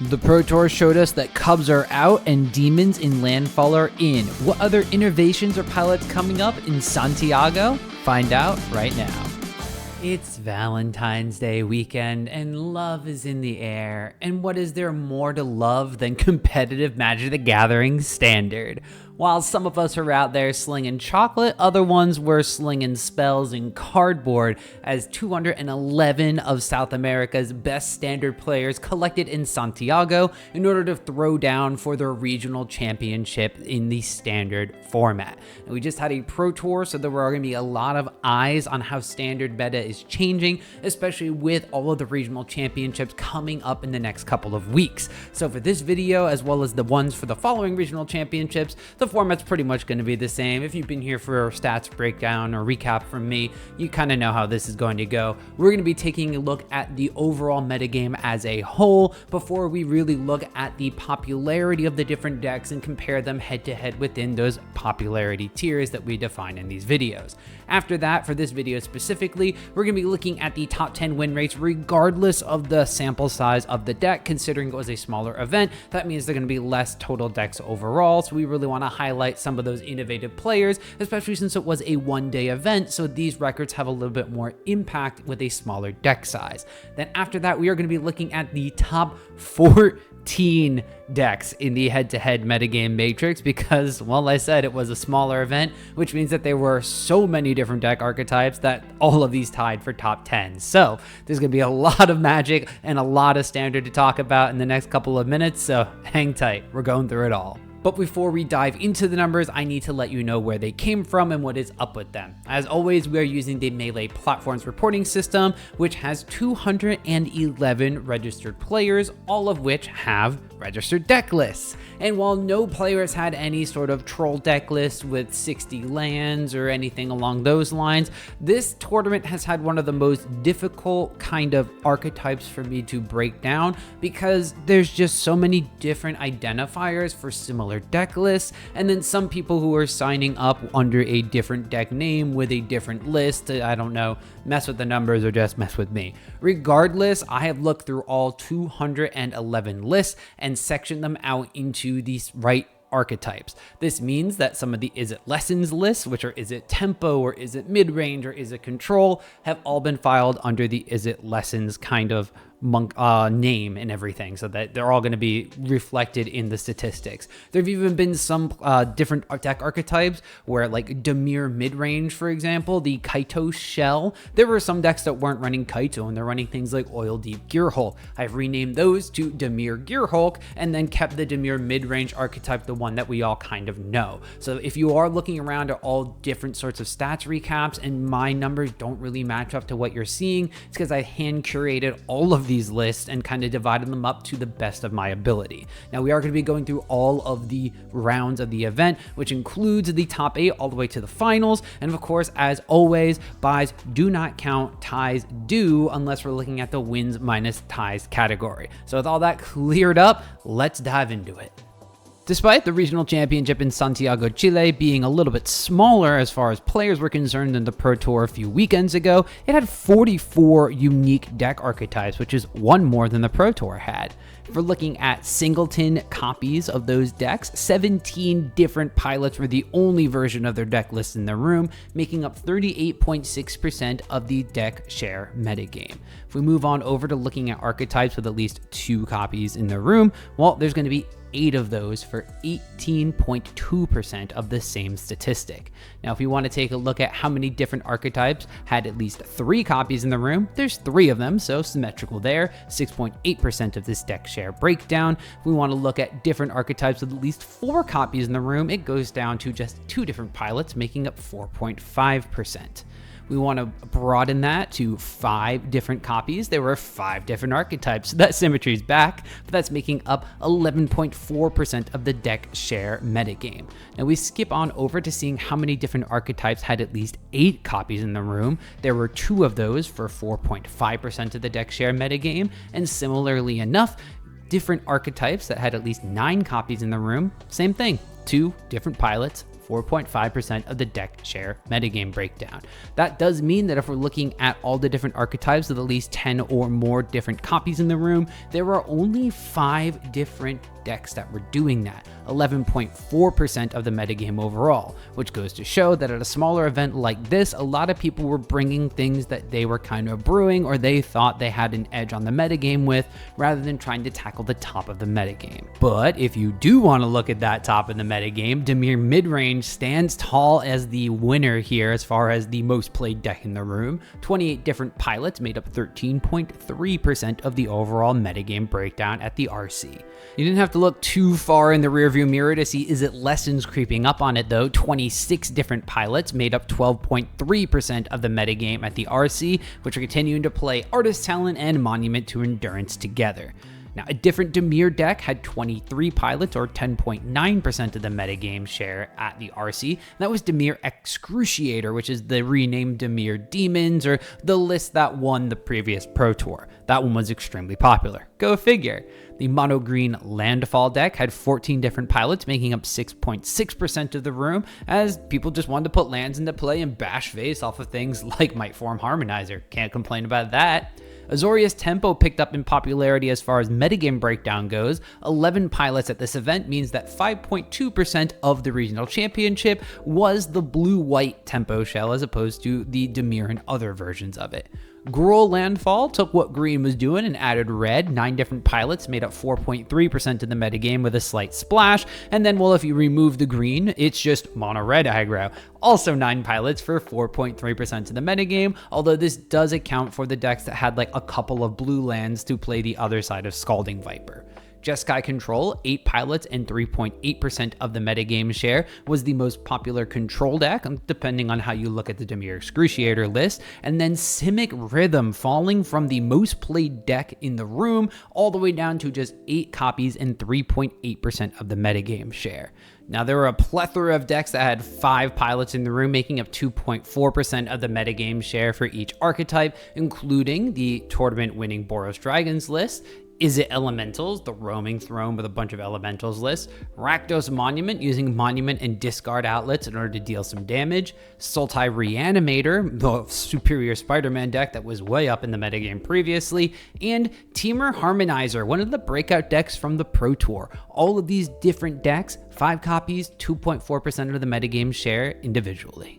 The Pro Tour showed us that Cubs are out and Demons in Landfall are in. What other innovations or pilots coming up in Santiago? Find out right now. It's Valentine's Day weekend and love is in the air. And what is there more to love than competitive Magic the Gathering Standard? While some of us are out there slinging chocolate, other ones were slinging spells and cardboard as 211 of South America's best standard players collected in Santiago in order to throw down for their regional championship in the standard format. And we just had a Pro Tour, so there were going to be a lot of eyes on how standard meta is changing, especially with all of the regional championships coming up in the next couple of weeks. So for this video, as well as the ones for the following regional championships, the format's pretty much going to be the same. If you've been here for a stats breakdown or recap from me, you kind of know how this is going to go. We're going to be taking a look at the overall metagame as a whole before we really look at the popularity of the different decks and compare them head to head within those popularity tiers that we define in these videos. After that, for this video specifically, we're going to be looking at the top 10 win rates regardless of the sample size of the deck. Considering it was a smaller event, that means they're going to be less total decks overall, so we really want to highlight some of those innovative players, especially since it was a one-day event, so these records have a little bit more impact with a smaller deck size. Then after that, we are going to be looking at the top 14 decks in the head-to-head metagame matrix because, well, I said it was a smaller event, which means that there were so many different deck archetypes that all of these tied for top 10. So there's going to be a lot of Magic and a lot of standard to talk about in the next couple of minutes, so hang tight. We're going through it all. But before we dive into the numbers, I need to let you know where they came from and what is up with them. As always, we are using the Melee Platforms reporting system, which has 211 registered players, all of which have registered deck lists. And while no players had any sort of troll deck list with 60 lands or anything along those lines, this tournament has had one of the most difficult kind of archetypes for me to break down because there's just so many different identifiers for similar deck lists, and then some people who are signing up under a different deck name with a different list. I don't know, mess with the numbers or just mess with me. Regardless, I have looked through all 211 lists and sectioned them out into these right archetypes. This means that some of the Izzet Lessons lists, which are Izzet Tempo or Izzet Midrange or Izzet Control, have all been filed under the Izzet Lessons kind of name and everything, so that they're all going to be reflected in the statistics. There have even been some different deck archetypes where, like Dimir Midrange, for example, the Kaito shell, there were some decks that weren't running Kaito and they're running things like Oil Deep Gearhulk. I've renamed those to Dimir Gearhulk and then kept the Dimir Midrange archetype the one that we all kind of know. So if you are looking around at all different sorts of stats recaps and my numbers don't really match up to what you're seeing, it's because I hand curated all of these lists and kind of divided them up to the best of my ability. Now we are going to be going through all of the rounds of the event, which includes the top 8 all the way to the finals, and of course, as always, buys do not count, ties do, unless we're looking at the wins minus ties category. So with all that cleared up, let's dive into it. Despite the regional championship in Santiago, Chile being a little bit smaller as far as players were concerned than the Pro Tour a few weekends ago, it had 44 unique deck archetypes, which is one more than the Pro Tour had. If we're looking at singleton copies of those decks, 17 different pilots were the only version of their deck list in the room, making up 38.6% of the deck share metagame. If we move on over to looking at archetypes with at least 2 copies in the room, well, there's going to be 8 of those for 18.2% of the same statistic. Now, if we want to take a look at how many different archetypes had at least 3 copies in the room, there's 3 of them, so symmetrical there, 6.8% of this deck share breakdown. If we want to look at different archetypes with at least 4 copies in the room, it goes down to just 2 different pilots, making up 4.5%. We want to broaden that to 5 different copies. There were 5 different archetypes. So that symmetry is back, but that's making up 11.4% of the deck share metagame. Now we skip on over to seeing how many different archetypes had at least 8 copies in the room. There were 2 of those for 4.5% of the deck share metagame, and similarly enough, different archetypes that had at least 9 copies in the room, same thing, 2 different pilots, 4.5% of the deck share metagame breakdown. That does mean that if we're looking at all the different archetypes with at least 10 or more different copies in the room, there are only 5 different decks that were doing that, 11.4% of the metagame overall, which goes to show that at a smaller event like this, a lot of people were bringing things that they were kind of brewing or they thought they had an edge on the metagame with, rather than trying to tackle the top of the metagame. But if you do want to look at that top of the metagame, Dimir Midrange stands tall as the winner here as far as the most played deck in the room. 28 different pilots made up 13.3% of the overall metagame breakdown at the RC. You didn't have to look too far in the rearview mirror to see Izzet lessons creeping up on it though. 26 different pilots made up 12.3% of the metagame at the RC, which are continuing to play Artist Talent and Monument to Endurance together. Now, a different Dimir deck had 23 pilots, or 10.9% of the metagame share at the RC. And that was Dimir Excruciator, which is the renamed Dimir Demons, or the list that won the previous Pro Tour. That one was extremely popular. Go figure. The mono green Landfall deck had 14 different pilots, making up 6.6% of the room, as people just wanted to put lands into play and bash face off of things like Mightform Harmonizer. Can't complain about that. Azorius Tempo picked up in popularity as far as metagame breakdown goes. 11 pilots at this event means that 5.2% of the regional championship was the blue-white Tempo shell as opposed to the Dimir and other versions of it. Gruul Landfall took what green was doing and added red. 9 different pilots made up 4.3% of the metagame with a slight splash. And then, well, if you remove the green, it's just mono red aggro. Also 9 pilots for 4.3% of the metagame, although this does account for the decks that had like a couple of blue lands to play the other side of Scalding Viper. Jeskai Control, 8 pilots and 3.8% of the metagame share, was the most popular control deck, depending on how you look at the Dimir Excruciator list. And then Simic Rhythm falling from the most played deck in the room all the way down to just 8 copies and 3.8% of the metagame share. Now, there were a plethora of decks that had 5 pilots in the room, making up 2.4% of the metagame share for each archetype, including the tournament-winning Boros Dragons list, Izzet Elementals, the roaming throne with a bunch of elementals list, Rakdos Monument, using monument and discard outlets in order to deal some damage, Sultai Reanimator, the superior Spider-Man deck that was way up in the metagame previously, and Temur Harmonizer, one of the breakout decks from the Pro Tour. All of these different decks, 5 copies, 2.4% of the metagame share individually.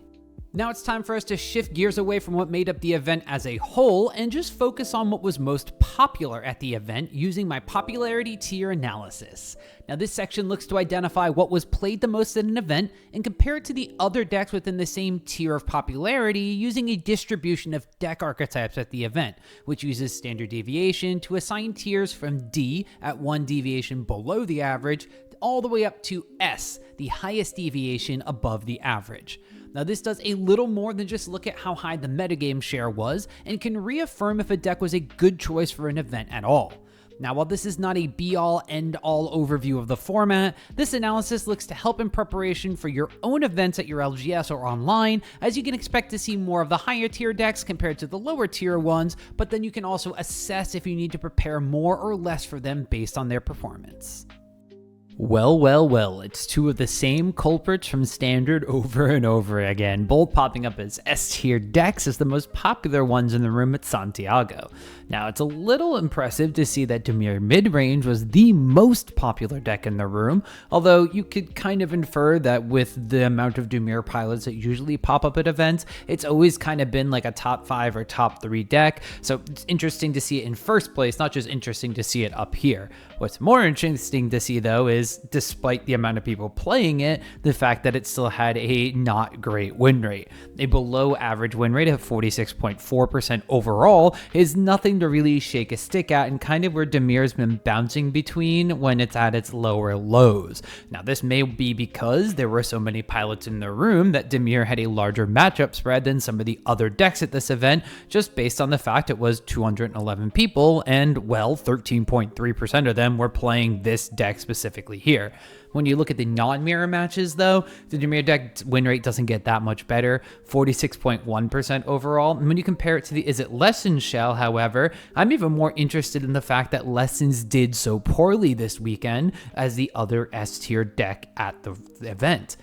Now it's time for us to shift gears away from what made up the event as a whole and just focus on what was most popular at the event using my popularity tier analysis. Now this section looks to identify what was played the most at an event and compare it to the other decks within the same tier of popularity using a distribution of deck archetypes at the event, which uses standard deviation to assign tiers from D at 1 deviation below the average all the way up to S, the highest deviation above the average. Now this does a little more than just look at how high the metagame share was and can reaffirm if a deck was a good choice for an event at all. Now, while this is not a be-all, end-all overview of the format, this analysis looks to help in preparation for your own events at your LGS or online, as you can expect to see more of the higher tier decks compared to the lower tier ones, but then you can also assess if you need to prepare more or less for them based on their performance. Well, it's 2 of the same culprits from Standard over and over again, both popping up as S-tier decks as the most popular ones in the room at Santiago. Now, it's a little impressive to see that Dimir Midrange was the most popular deck in the room, although you could kind of infer that with the amount of Dimir pilots that usually pop up at events, it's always kind of been like a top 5 or top 3 deck, so it's interesting to see it in first place, not just interesting to see it up here. What's more interesting to see, though, is despite the amount of people playing it, the fact that it still had a not great win rate. A below average win rate of 46.4% overall is nothing to really shake a stick at, and kind of where Dimir's been bouncing between when it's at its lower lows. Now, this may be because there were so many pilots in the room that Dimir had a larger matchup spread than some of the other decks at this event, just based on the fact it was 211 people, and well, 13.3% of them were playing this deck specifically here. When you look at the non-mirror matches, though, the Dimir deck win rate doesn't get that much better, 46.1% overall. And when you compare it to the Izzet Lessons shell, however, I'm even more interested in the fact that Lessons did so poorly this weekend as the other S-tier deck at the event.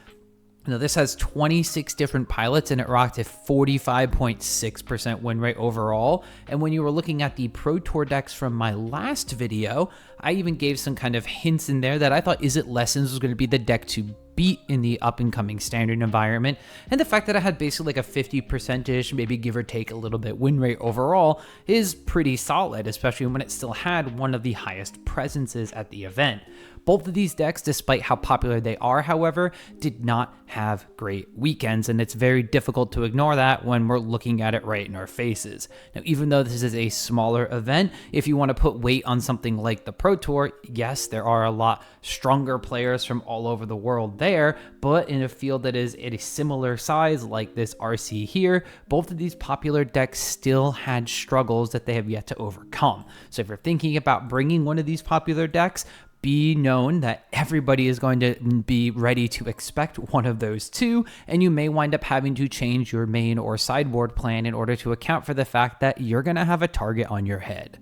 Now, this has 26 different pilots and it rocked a 45.6% win rate overall. And when you were looking at the Pro Tour decks from my last video, I even gave some kind of hints in there that I thought Izzet Lessons was going to be the deck to beat in the up-and-coming standard environment, and the fact that I had basically like a 50%ish, maybe give or take a little bit win rate overall is pretty solid, especially when it still had one of the highest presences at the event. Both of these decks, despite how popular they are, however, did not have great weekends, and it's very difficult to ignore that when we're looking at it right in our faces. Now, even though this is a smaller event, if you want to put weight on something like the Pro Tour, yes, there are a lot stronger players from all over the world there, but in a field that is at a similar size like this RC here, both of these popular decks still had struggles that they have yet to overcome. So if you're thinking about bringing one of these popular decks, be known that everybody is going to be ready to expect one of those two, and you may wind up having to change your main or sideboard plan in order to account for the fact that you're going to have a target on your head.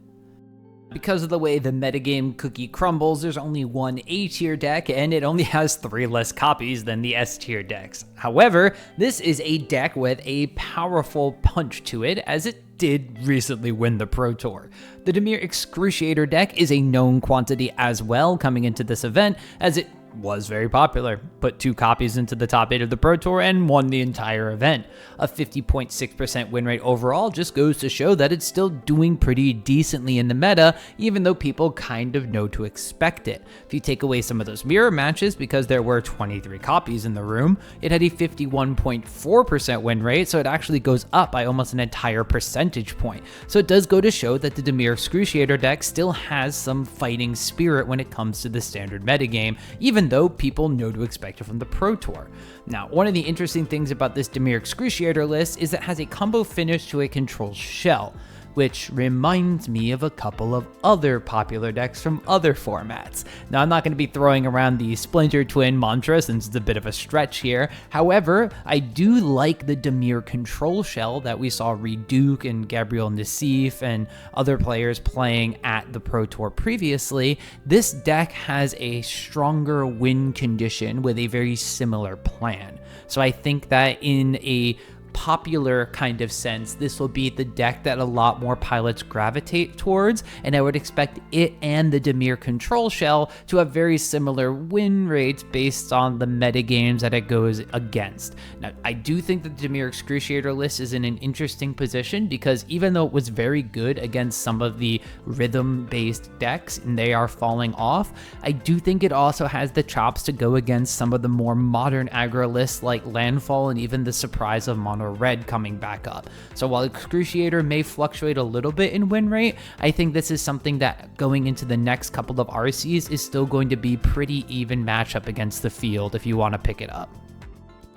Because of the way the metagame cookie crumbles, there's only one A-tier deck, and it only has 3 less copies than the S-tier decks. However, this is a deck with a powerful punch to it, as it did recently win the Pro Tour. The Dimir Excruciator deck is a known quantity as well coming into this event, as it was very popular, put 2 copies into the top 8 of the Pro Tour and won the entire event. A 50.6% win rate overall just goes to show that it's still doing pretty decently in the meta, even though people kind of know to expect it. If you take away some of those mirror matches, because there were 23 copies in the room, it had a 51.4% win rate, so it actually goes up by almost an entire percentage point. So it does go to show that the Dimir Excruciator deck still has some fighting spirit when it comes to the standard metagame, even though people know to expect it from the Pro Tour. Now, one of the interesting things about this Dimir Excruciator list is it has a combo finish to a control shell, which reminds me of a couple of other popular decks from other formats. Now, I'm not going to be throwing around the Splinter Twin mantra since it's a bit of a stretch here. However, I do like the Dimir control shell that we saw Reed Duke and Gabriel Nassif and other players playing at the Pro Tour previously. This deck has a stronger win condition with a very similar plan. So I think that in a popular kind of sense, this will be the deck that a lot more pilots gravitate towards, and I would expect it and the Dimir control shell to have very similar win rates based on the metagames that it goes against. Now, I do think that the Dimir Excruciator list is in an interesting position, because even though it was very good against some of the rhythm-based decks and they are falling off, I do think it also has the chops to go against some of the more modern aggro lists like Landfall and even the surprise of Mono Red coming back up. So while Excruciator may fluctuate a little bit in win rate, I think this is something that going into the next couple of RCs is still going to be pretty even matchup against the field if you want to pick it up.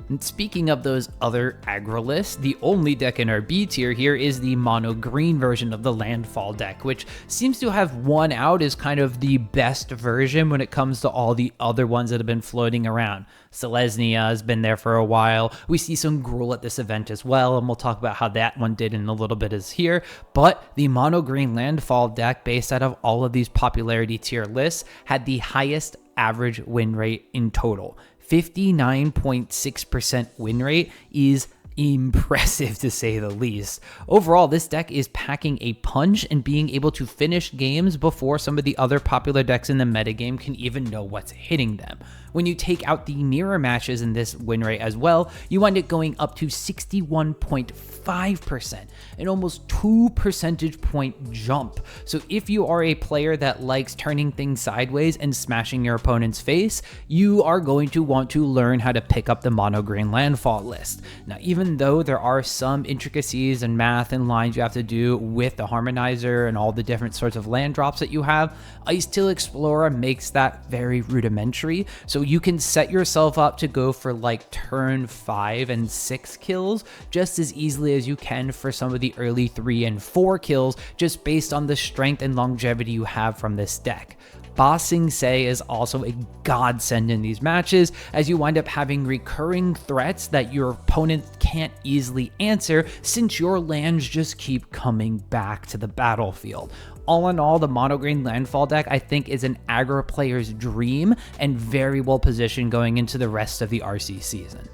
And speaking of those other aggro lists, the only deck in our B tier here is the mono green version of the Landfall deck, which seems to have won out as kind of the best version when it comes to all the other ones that have been floating around. Selesnya has been there for a while. We see some Gruul at this event as well, and we'll talk about how that one did in a little bit as here. But the mono green Landfall deck, based out of all of these popularity tier lists, had the highest average win rate in total. 59.6% win rate is impressive to say the least. Overall, this deck is packing a punch and being able to finish games before some of the other popular decks in the metagame can even know what's hitting them. When you take out the mirror matches in this win rate as well, you wind up going up to 61.5%, an almost 2 percentage point jump. So if you are a player that likes turning things sideways and smashing your opponent's face, you are going to want to learn how to pick up the mono green Landfall list. Now, even though there are some intricacies and math and lines you have to do with the Harmonizer and all the different sorts of land drops that you have, Icetail Explorer makes that very rudimentary. So you can set yourself up to go for like turn 5 and 6 kills just as easily as you can for some of the early 3 and 4 kills, just based on the strength and longevity you have from this deck. Bossing Say is also a godsend in these matches, as you wind up having recurring threats that your opponent can't easily answer since your lands just keep coming back to the battlefield. all in all, the mono green Landfall deck I think is an aggro player's dream and very well positioned going into the rest of the RC season.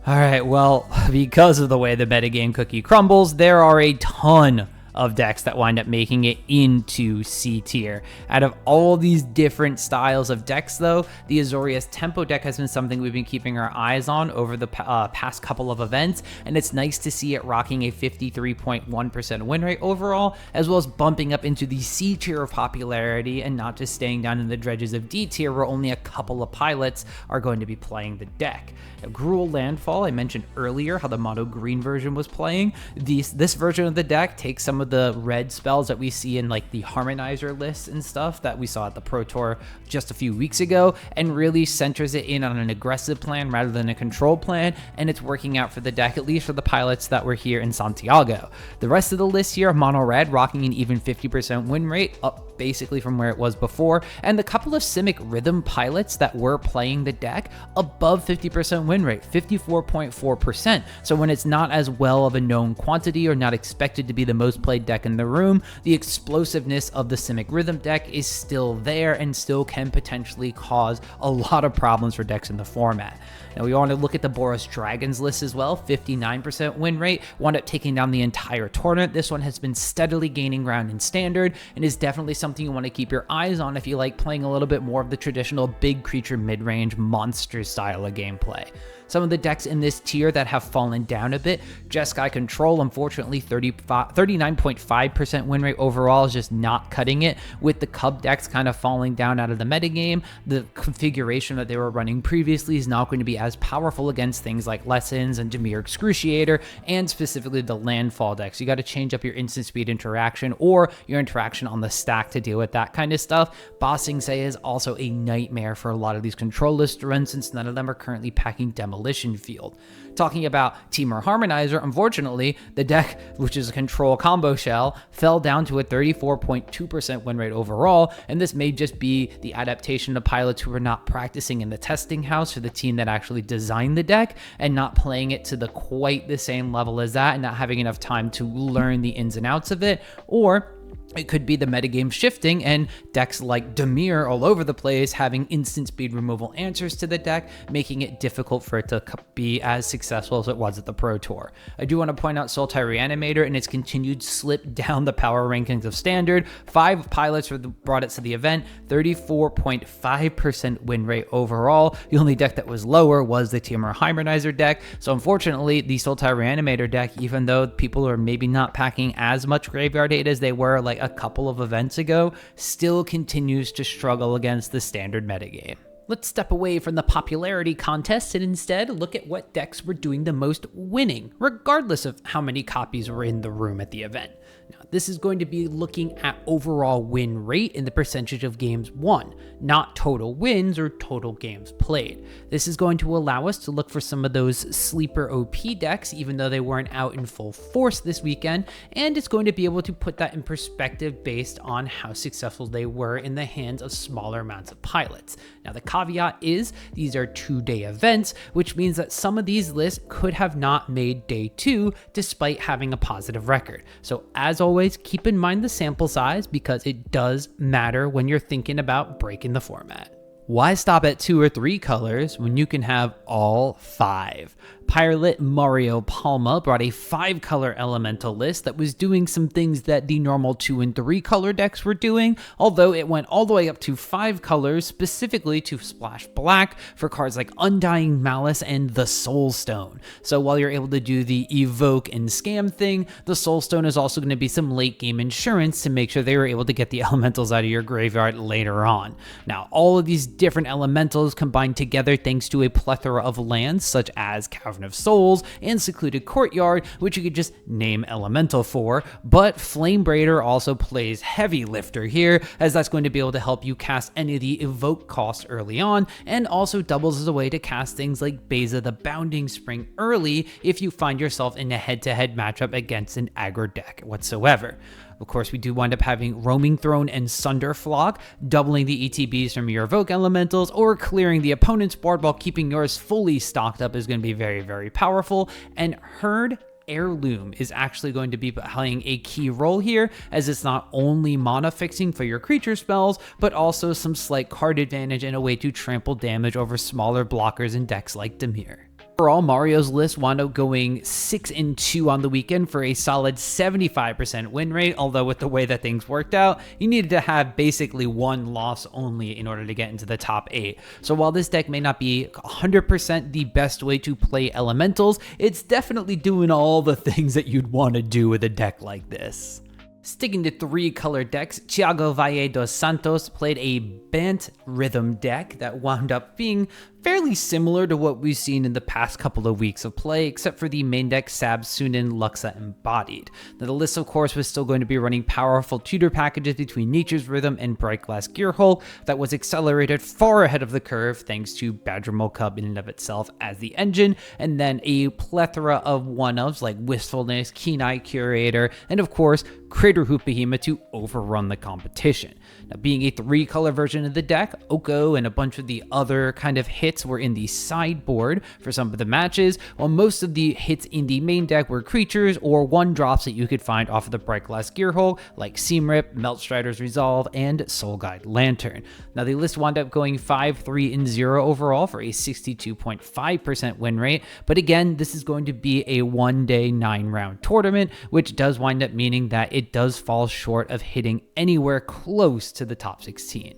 Alright, well, because of the way the metagame cookie crumbles, there are a ton of decks that wind up making it into C tier. Out of all these different styles of decks though, the Azorius Tempo deck has been something we've been keeping our eyes on over the past couple of events, and it's nice to see it rocking a 53.1% win rate overall, as well as bumping up into the C tier of popularity and not just staying down in the dredges of D tier where only a couple of pilots are going to be playing the deck. Gruul Landfall, I mentioned earlier how the mono green version was playing. This version of the deck takes some of the red spells that we see in like the Harmonizer lists and stuff that we saw at the Pro Tour just a few weeks ago, and really centers it in on an aggressive plan rather than a control plan, and it's working out for the deck, at least for the pilots that were here in Santiago. The rest of the list here, mono red rocking an even 50% win rate, up basically from where it was before, and the couple of Simic rhythm pilots that were playing the deck above 50% win rate, 54.4%. So when it's not as well of a known quantity or not expected to be the most played deck in the room, the explosiveness of the Simic rhythm deck is still there and still can potentially cause a lot of problems for decks in the format. Now we want to look at the Boros Dragons list as well, 59% win rate, wound up taking down the entire tournament. This one has been steadily gaining ground in standard and is definitely something you want to keep your eyes on if you like playing a little bit more of the traditional big creature mid-range monster style of gameplay. Some of the decks in this tier that have fallen down a bit, Jeskai Control, unfortunately 39.5% win rate overall is just not cutting it, with the Cub decks kind of falling down out of the metagame. The configuration that they were running previously is not going to be as powerful against things like Lessons and Dimir Excruciator, and specifically the Landfall decks. You got to change up your instant speed interaction or your interaction on the stack to deal with that kind of stuff. Bossing Say is also a nightmare for a lot of these control list runs, since none of them are currently packing Demolition Field. Talking about Temur Harmonizer, unfortunately, the deck, which is a control combo shell, fell down to a 34.2% win rate overall, and this may just be the adaptation of pilots who were not practicing in the testing house for the team that actually designed the deck, and not playing it to the quite the same level as that, and not having enough time to learn the ins and outs of it, or it could be the metagame shifting and decks like Dimir all over the place having instant speed removal answers to the deck, making it difficult for it to be as successful as it was at the Pro Tour. I do want to point out Sultai Reanimator and its continued slip down the power rankings of Standard. 5 pilots brought it to the event, 34.5% win rate overall. The only deck that was lower was the Temur Harmonizer deck. So unfortunately, the Sultai Reanimator deck, even though people are maybe not packing as much graveyard hate as they were like a couple of events ago, still continues to struggle against the standard metagame. Let's step away from the popularity contest and instead look at what decks were doing the most winning, regardless of how many copies were in the room at the event. Now, this is going to be looking at overall win rate in the percentage of games won, not total wins or total games played. This is going to allow us to look for some of those sleeper OP decks, even though they weren't out in full force this weekend, and it's going to be able to put that in perspective based on how successful they were in the hands of smaller amounts of pilots. Now, the caveat is these are 2-day events, which means that some of these lists could have not made day 2 despite having a positive record. So as always, keep in mind the sample size because it does matter when you're thinking about breaking the format. Why stop at 2 or 3 colors when you can have all 5? Pilot Mario Palma brought a 5-color elemental list that was doing some things that the normal 2 and 3 color decks were doing, although it went all the way up to 5 colors, specifically to splash black for cards like Undying Malice and the Soul Stone. So while you're able to do the evoke and scam thing, the Soul Stone is also going to be some late game insurance to make sure they were able to get the elementals out of your graveyard later on. Now, all of these different elementals combined together thanks to a plethora of lands such as Cavern of Souls and Secluded Courtyard, which you could just name elemental for, but Flamebraider also plays heavy lifter here, as that's going to be able to help you cast any of the evoke costs early on, and also doubles as a way to cast things like Beza the Bounding Spring early if you find yourself in a head-to-head matchup against an aggro deck whatsoever. Of course, we do wind up having Roaming Throne and Sunderflock, doubling the ETBs from your Evoke Elementals, or clearing the opponent's board while keeping yours fully stocked up is going to be very, very powerful. And Herd Heirloom is actually going to be playing a key role here, as it's not only mana fixing for your creature spells, but also some slight card advantage and a way to trample damage over smaller blockers in decks like Dimir. Overall, Mario's list wound up going 6-2 on the weekend for a solid 75% win rate, although with the way that things worked out, you needed to have basically one loss only in order to get into the top 8. So while this deck may not be 100% the best way to play Elementals, it's definitely doing all the things that you'd want to do with a deck like this. Sticking to 3-color decks, Thiago Valle dos Santos played a Bant rhythm deck that wound up being fairly similar to what we've seen in the past couple of weeks of play, except for the main deck Sab, Sunin, Luxa, Embodied. Now, the list, of course, was still going to be running powerful tutor packages between Nature's Rhythm and Bright Glass Gearhole that was accelerated far ahead of the curve thanks to Badgermole Cub in and of itself as the engine, and then a plethora of one-ofs like Wistfulness, Keen-Eye Curator, and of course, Crater Hoop Behemoth to overrun the competition. Now, being a 3-color version of the deck, Oko and a bunch of the other kind of hits were in the sideboard for some of the matches, while most of the hits in the main deck were creatures or 1-drops that you could find off of the Bright Glass Gearhole, like Seamrip, Meltstrider's Resolve, and Soul Guide Lantern. Now, the list wound up going 5-3-0 overall for a 62.5% win rate, but again, this is going to be a 1-day 9-round tournament, which does wind up meaning that it does fall short of hitting anywhere close to the top 16.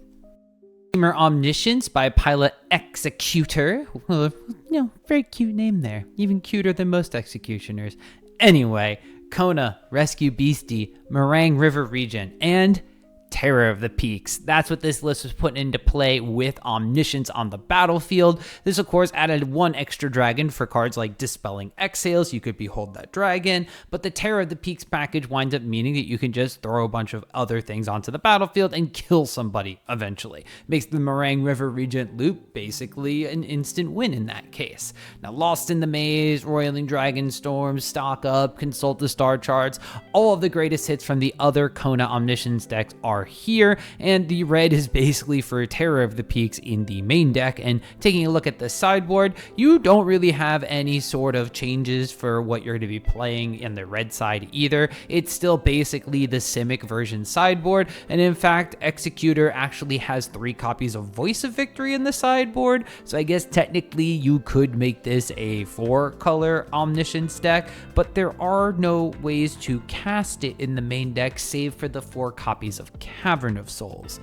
Dimir Omniscience by pilot Xecuter. Well, very cute name there. Even cuter than most executioners. Anyway, Kona, Rescue Beastie, Meringue River Region, and Terror of the Peaks. That's what this list was put into play with Omniscience on the battlefield. This, of course, added 1 extra dragon for cards like Dispelling Exhales. You could behold that dragon, but the Terror of the Peaks package winds up meaning that you can just throw a bunch of other things onto the battlefield and kill somebody eventually. Makes the Meringue River Regent loop basically an instant win in that case. Now, Lost in the Maze, Roiling Dragon Storm, Stock Up, Consult the Star Charts, all of the greatest hits from the other Kona Omniscience decks are here, and the red is basically for Terror of the Peaks in the main deck. And taking a look at the sideboard, you don't really have any sort of changes for what you're going to be playing in the red side either. It's still basically the Simic version sideboard, and in fact, Executor actually has 3 copies of Voice of Victory in the sideboard, so I guess technically you could make this a 4-color Omniscience deck, but there are no ways to cast it in the main deck save for the 4 copies of Cavern of Souls.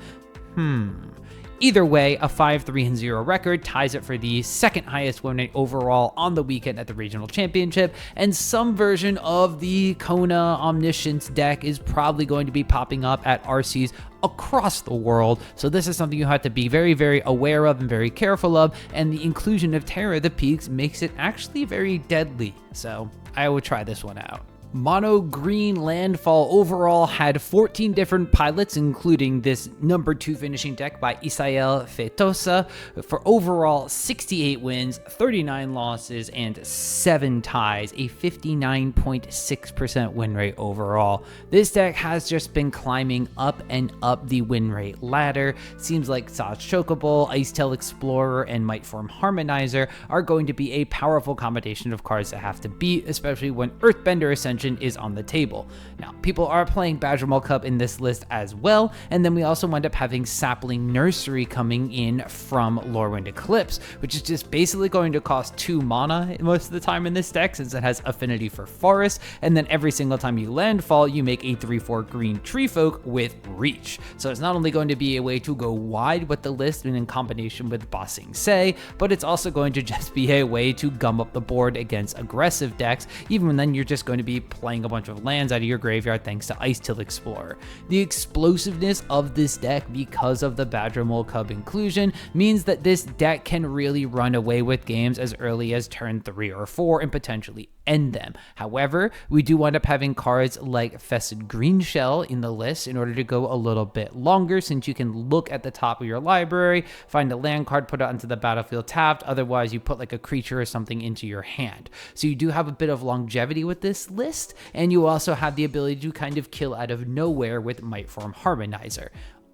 Either way, a 5-3-0 record ties it for the 2nd highest win rate overall on the weekend at the regional championship, and some version of the Kona Omniscience deck is probably going to be popping up at RCs across the world, so this is something you have to be very, very aware of and very careful of, and the inclusion of Terror of the Peaks makes it actually very deadly, so I would try this one out. Mono Green Landfall overall had 14 different pilots, including this number 2 finishing deck by Iseal Feitosa, for overall 68 wins, 39 losses, and 7 ties, a 59.6% win rate overall. This deck has just been climbing up and up the win rate ladder. Seems like Saj Chocobo, Icetail Explorer, and Mightform Harmonizer are going to be a powerful combination of cards that have to beat, especially when Earthbender Ascension is on the table. Now, people are playing Badgermole Cup in this list as well, and then we also wind up having Sapling Nursery coming in from Lorewind Eclipse, which is just basically going to cost 2 mana most of the time in this deck since it has affinity for forest, and then every single time you landfall, you make a 3/4 green tree folk with reach. So it's not only going to be a way to go wide with the list and in combination with Bossing Say, but it's also going to just be a way to gum up the board against aggressive decks, even when then you're just going to be playing a bunch of lands out of your graveyard thanks to Icetail Explorer. The explosiveness of this deck because of the Badgermole Cub inclusion means that this deck can really run away with games as early as turn 3 or 4 and potentially end them. However, we do wind up having cards like Fessed Green Shell in the list in order to go a little bit longer, since you can look at the top of your library, find a land card, put it onto the battlefield tapped, otherwise you put like a creature or something into your hand. So you do have a bit of longevity with this list, and you also have the ability to kind of kill out of nowhere with Mightform Harmonizer.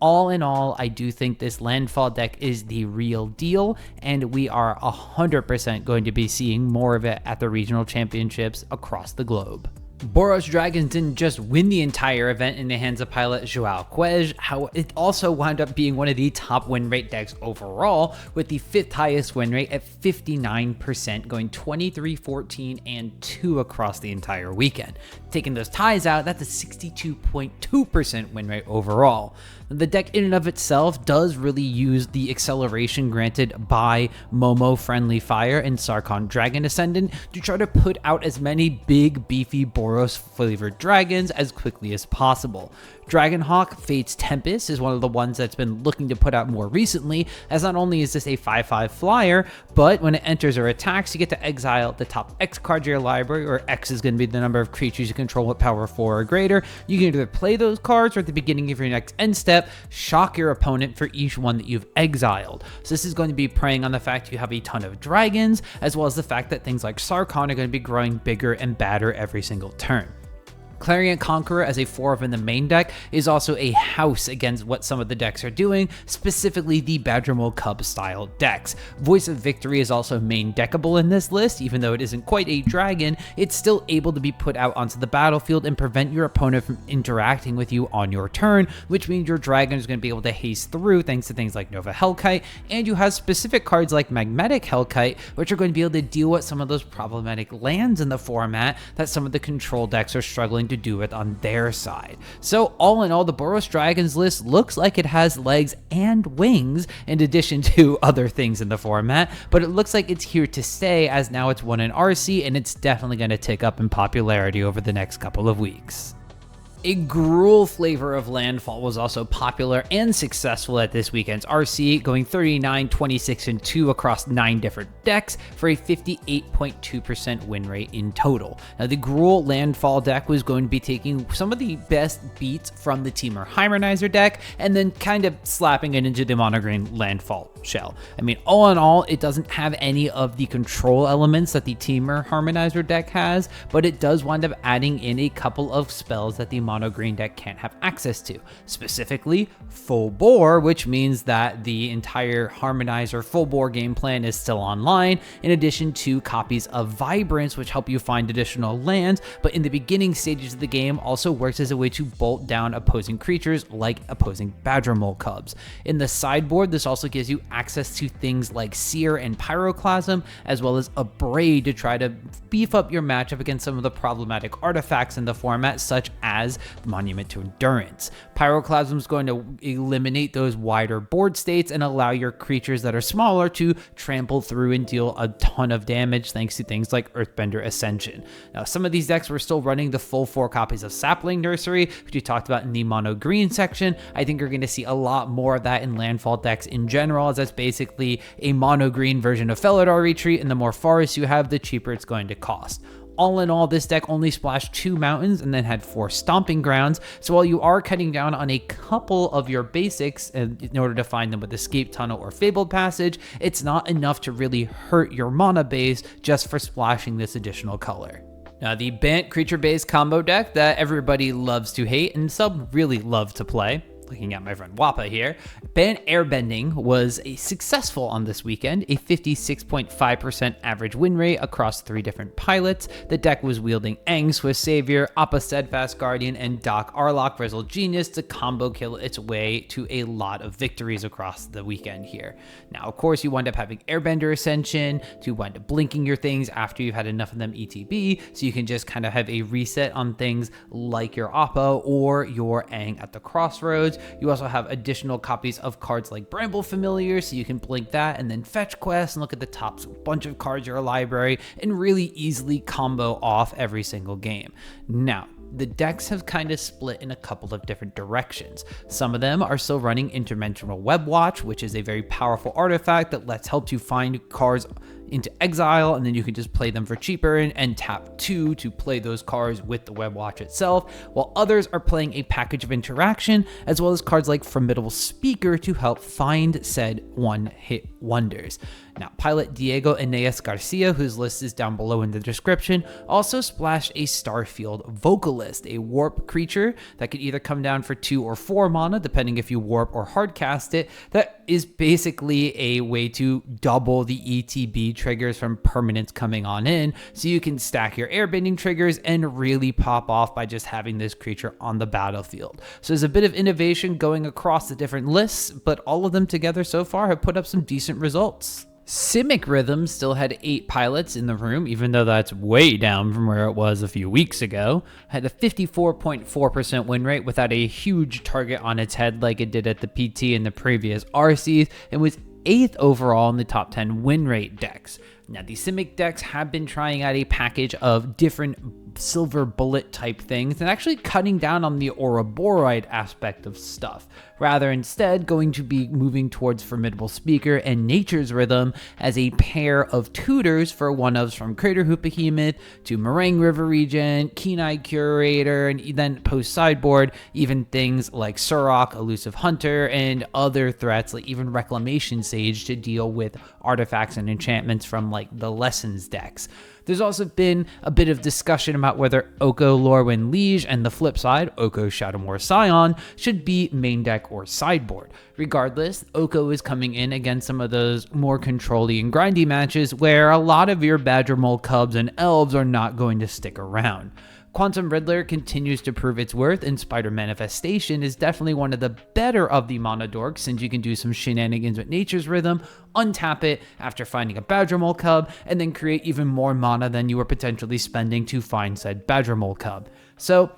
all in all, I do think this Landfall deck is the real deal, and we are 100% going to be seeing more of it at the regional championships across the globe. Boros Dragons didn't just win the entire event in the hands of pilot Joao Quege, it also wound up being one of the top win rate decks overall, with the 5th highest win rate at 59%, going 23, 14, and 2 across the entire weekend. Taking those ties out, that's a 62.2% win rate overall. The deck in and of itself does really use the acceleration granted by Momo Friendly Fire and Sarkhan Dragon Ascendant to try to put out as many big, beefy Boros flavored dragons as quickly as possible. Dragonhawk Fate's Tempest is one of the ones that's been looking to put out more recently, as not only is this a 5/5 flyer, but when it enters or attacks, you get to exile the top X card of your library, or X is going to be the number of creatures you control with power 4 or greater. You can either play those cards, or at the beginning of your next end step, shock your opponent for each one that you've exiled. So this is going to be preying on the fact you have a ton of dragons, as well as the fact that things like Sarkhan are going to be growing bigger and badder every single turn. Clarion Conqueror as a 4 in the main deck is also a house against what some of the decks are doing, specifically the Badgermole Cub style decks. Voice of Victory is also main deckable in this list. Even though it isn't quite a dragon, it's still able to be put out onto the battlefield and prevent your opponent from interacting with you on your turn, which means your dragon is going to be able to haste through thanks to things like Nova Hellkite, and you have specific cards like Magnetic Hellkite, which are going to be able to deal with some of those problematic lands in the format that some of the control decks are struggling to do it on their side. So all in all, the Boros Dragons list looks like it has legs and wings in addition to other things in the format, but it looks like it's here to stay, as now it's won an RC and it's definitely going to tick up in popularity over the next couple of weeks. A Gruul flavor of Landfall was also popular and successful at this weekend's RC, going 39, 26, and 2 across 9 different decks for a 58.2% win rate in total. Now, the Gruul Landfall deck was going to be taking some of the best beats from the Temur Harmonizer deck and then kind of slapping it into the monogreen Landfall shell. I mean, all in all, it doesn't have any of the control elements that the Temur Harmonizer deck has, but it does wind up adding in a couple of spells that the mono green deck can't have access to, specifically full bore, which means that the entire Harmonizer full bore game plan is still online, in addition to copies of Vibrance, which help you find additional lands, but in the beginning stages of the game also works as a way to bolt down opposing creatures like opposing Badgermole Cubs. In the sideboard, this also gives you access to things like Seer and Pyroclasm, as well as Abrade to try to beef up your matchup against some of the problematic artifacts in the format, such as Monument to Endurance. Pyroclasm is going to eliminate those wider board states and allow your creatures that are smaller to trample through and deal a ton of damage thanks to things like Earthbender Ascension. Now, some of these decks were still running the full 4 copies of Sapling Nursery, which we talked about in the mono green section. I think you're going to see a lot more of that in Landfall decks in general, as that's basically a mono green version of Felidar Retreat, and the more forests you have, the cheaper it's going to cost. All in all, this deck only splashed 2 mountains and then had 4 stomping grounds, so while you are cutting down on a couple of your basics in order to find them with Escape Tunnel or Fabled Passage, it's not enough to really hurt your mana base just for splashing this additional color. Now, the Bant creature-based combo deck that everybody loves to hate and some really love to play, looking at my friend Wappa here, Bant Airbending was successful on this weekend, a 56.5% average win rate across 3 different pilots. The deck was wielding Aang, Swift Savior, Appa Steadfast Guardian, and Doc Arlok, Grizzled Genius to combo kill its way to a lot of victories across the weekend here. Now, of course, you wind up having Airbender Ascension to wind up blinking your things after you've had enough of them ETB, so you can just kind of have a reset on things like your Appa or your Aang at the Crossroads. You also have additional copies of cards like Bramble Familiar, so you can blink that and then fetch quests and look at the top bunch of cards in your library and really easily combo off every single game. Now, the decks have kind of split in a couple of different directions. Some of them are still running Interdimensional Web Watch, which is a very powerful artifact that helps you find cards into exile, and then you can just play them for cheaper and tap 2 to play those cards with the web watch itself, while others are playing a package of interaction as well as cards like Formidable Speaker to help find said one-hit wonders. Now, pilot Diego Eneas Garcia, whose list is down below in the description, also splashed a Starfield Vocalist, a warp creature that could either come down for 2 or 4 mana, depending if you warp or hardcast it. That is basically a way to double the ETB triggers from permanents coming on in, so you can stack your airbending triggers and really pop off by just having this creature on the battlefield. So there's a bit of innovation going across the different lists, but all of them together so far have put up some decent results. Simic Rhythm still had 8 pilots in the room, even though that's way down from where it was a few weeks ago. Had a 54.4% win rate without a huge target on its head like it did at the PT and the previous RCs, and was 8th overall in the top 10 win rate decks. Now, the Simic decks have been trying out a package of different silver bullet type things and actually cutting down on the Ouroborite aspect of stuff, rather instead going to be moving towards Formidable Speaker and Nature's Rhythm as a pair of tutors for one-ofs from Craterhoof Behemoth to Meringue River Regent, Keen-Eyed Curator, and then post-sideboard, even things like Surok, Elusive Hunter, and other threats like even Reclamation Sage to deal with artifacts and enchantments from like the Lessons decks. There's also been a bit of discussion about whether Oko Lorwyn Liege and the flip side, Oko Shadowmoor Scion, should be main deck or sideboard. Regardless, Oko is coming in against some of those more controlly and grindy matches where a lot of your Badger Mole Cubs and Elves are not going to stick around. Quantum Riddler continues to prove its worth, and Spider Manifestation is definitely one of the better of the mana dorks, since you can do some shenanigans with Nature's Rhythm, untap it after finding a Badger Mole Cub, and then create even more mana than you were potentially spending to find said Badger Mole Cub. So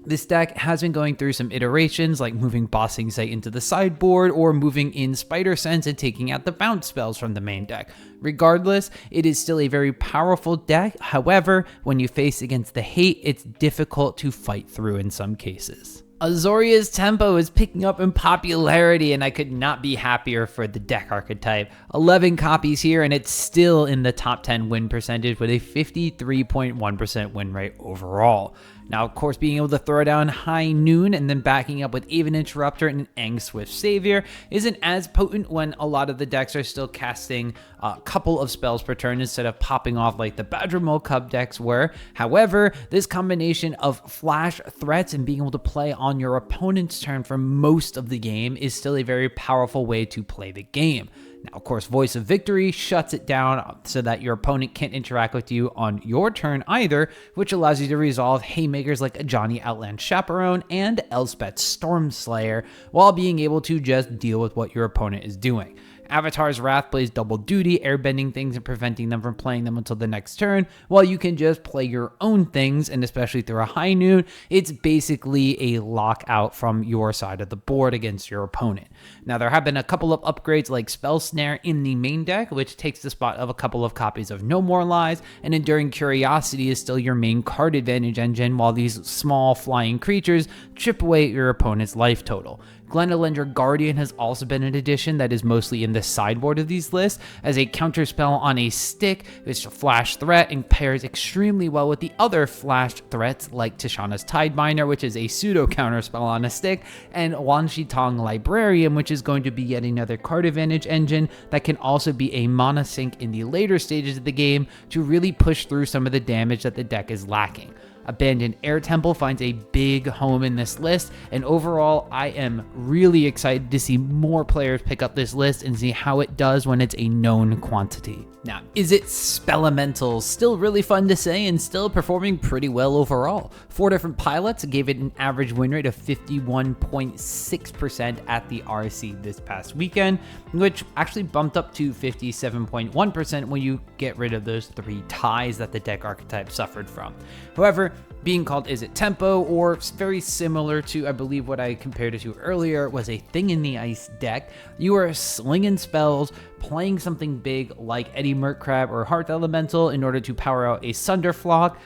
this deck has been going through some iterations, like moving Bossing Sight into the sideboard, or moving in Spider Sense and taking out the bounce spells from the main deck. Regardless, it is still a very powerful deck. However, when you face against the hate, it's difficult to fight through in some cases. Azorius Tempo is picking up in popularity, and I could not be happier for the deck archetype. 11 copies here, and it's still in the top 10 win percentage with a 53.1% win rate overall. Now, of course, being able to throw down High Noon and then backing up with Even Interrupter and Aang Swift Savior isn't as potent when a lot of the decks are still casting a couple of spells per turn instead of popping off like the Badger Mole Cub decks were. However, this combination of flash threats and being able to play on your opponent's turn for most of the game is still a very powerful way to play the game. Now, of course, Voice of Victory shuts it down so that your opponent can't interact with you on your turn either, which allows you to resolve haymakers like Ajani Outland Chaperone and Elspeth Stormslayer while being able to just deal with what your opponent is doing. Avatar's Wrath plays double duty, airbending things and preventing them from playing them until the next turn, while you can just play your own things, and especially through a High Noon, it's basically a lockout from your side of the board against your opponent. Now, there have been a couple of upgrades like Spell Snare in the main deck, which takes the spot of a couple of copies of No More Lies, and Enduring Curiosity is still your main card advantage engine, while these small flying creatures chip away at your opponent's life total. Glenelender Guardian has also been an addition that is mostly in the sideboard of these lists as a counterspell on a stick. It's a flash threat and pairs extremely well with the other flash threats like Tishana's Tidebinder, which is a pseudo counterspell on a stick, and Wan Shi Tong Librarian, which is going to be yet another card advantage engine that can also be a mana sink in the later stages of the game to really push through some of the damage that the deck is lacking. Abandoned Air Temple finds a big home in this list, and overall I am really excited to see more players pick up this list and see how it does when it's a known quantity. Now, Izzet Spellementals, still really fun to say and still performing pretty well overall. 4 different pilots gave it an average win rate of 51.6% at the RC this past weekend, which actually bumped up to 57.1% when you get rid of those 3 ties that the deck archetype suffered from. However, being called Izzet Tempo, or very similar to, I believe what I compared it to earlier, was a Thing in the Ice deck. You are slinging spells, playing something big like Eddie Murkrab or Hearth Elemental in order to power out a Sunderflock,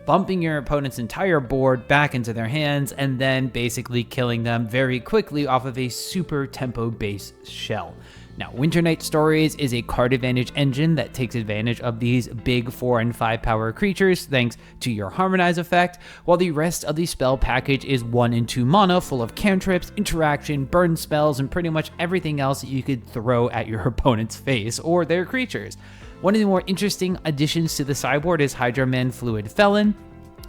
bumping your opponent's entire board back into their hands, and then basically killing them very quickly off of a super tempo-based shell. Now, Winter Night Stories is a card advantage engine that takes advantage of these big 4 and 5 power creatures thanks to your Harmonize effect, while the rest of the spell package is 1 and 2 mana full of cantrips, interaction, burn spells, and pretty much everything else that you could throw at your opponent's face or their creatures. One of the more interesting additions to the sideboard is Hydroman Fluid Felon.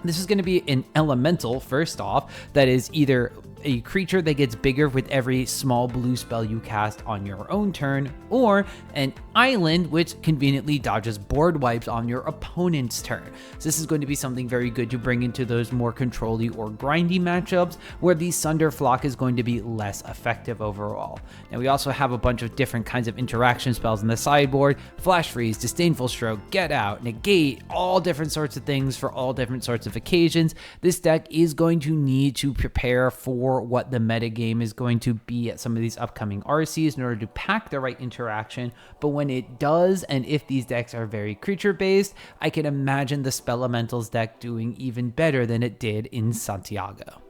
This is going to be an elemental, first off, that is either a creature that gets bigger with every small blue spell you cast on your own turn, or an island which conveniently dodges board wipes on your opponent's turn. So this is going to be something very good to bring into those more control-y or grindy matchups where the Sunder Flock is going to be less effective overall. Now we also have a bunch of different kinds of interaction spells in the sideboard: Flash Freeze, Disdainful Stroke, Get Out, Negate, all different sorts of things for all different sorts of occasions. This deck is going to need to prepare for what the metagame is going to be at some of these upcoming RCs in order to pack the right interaction, but when it does, and if these decks are very creature based, I can imagine the Spellementals deck doing even better than it did in Santiago.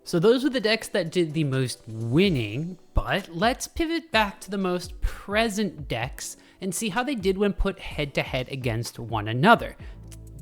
So those were the decks that did the most winning, but let's pivot back to the most present decks and see how they did when put head to head against one another.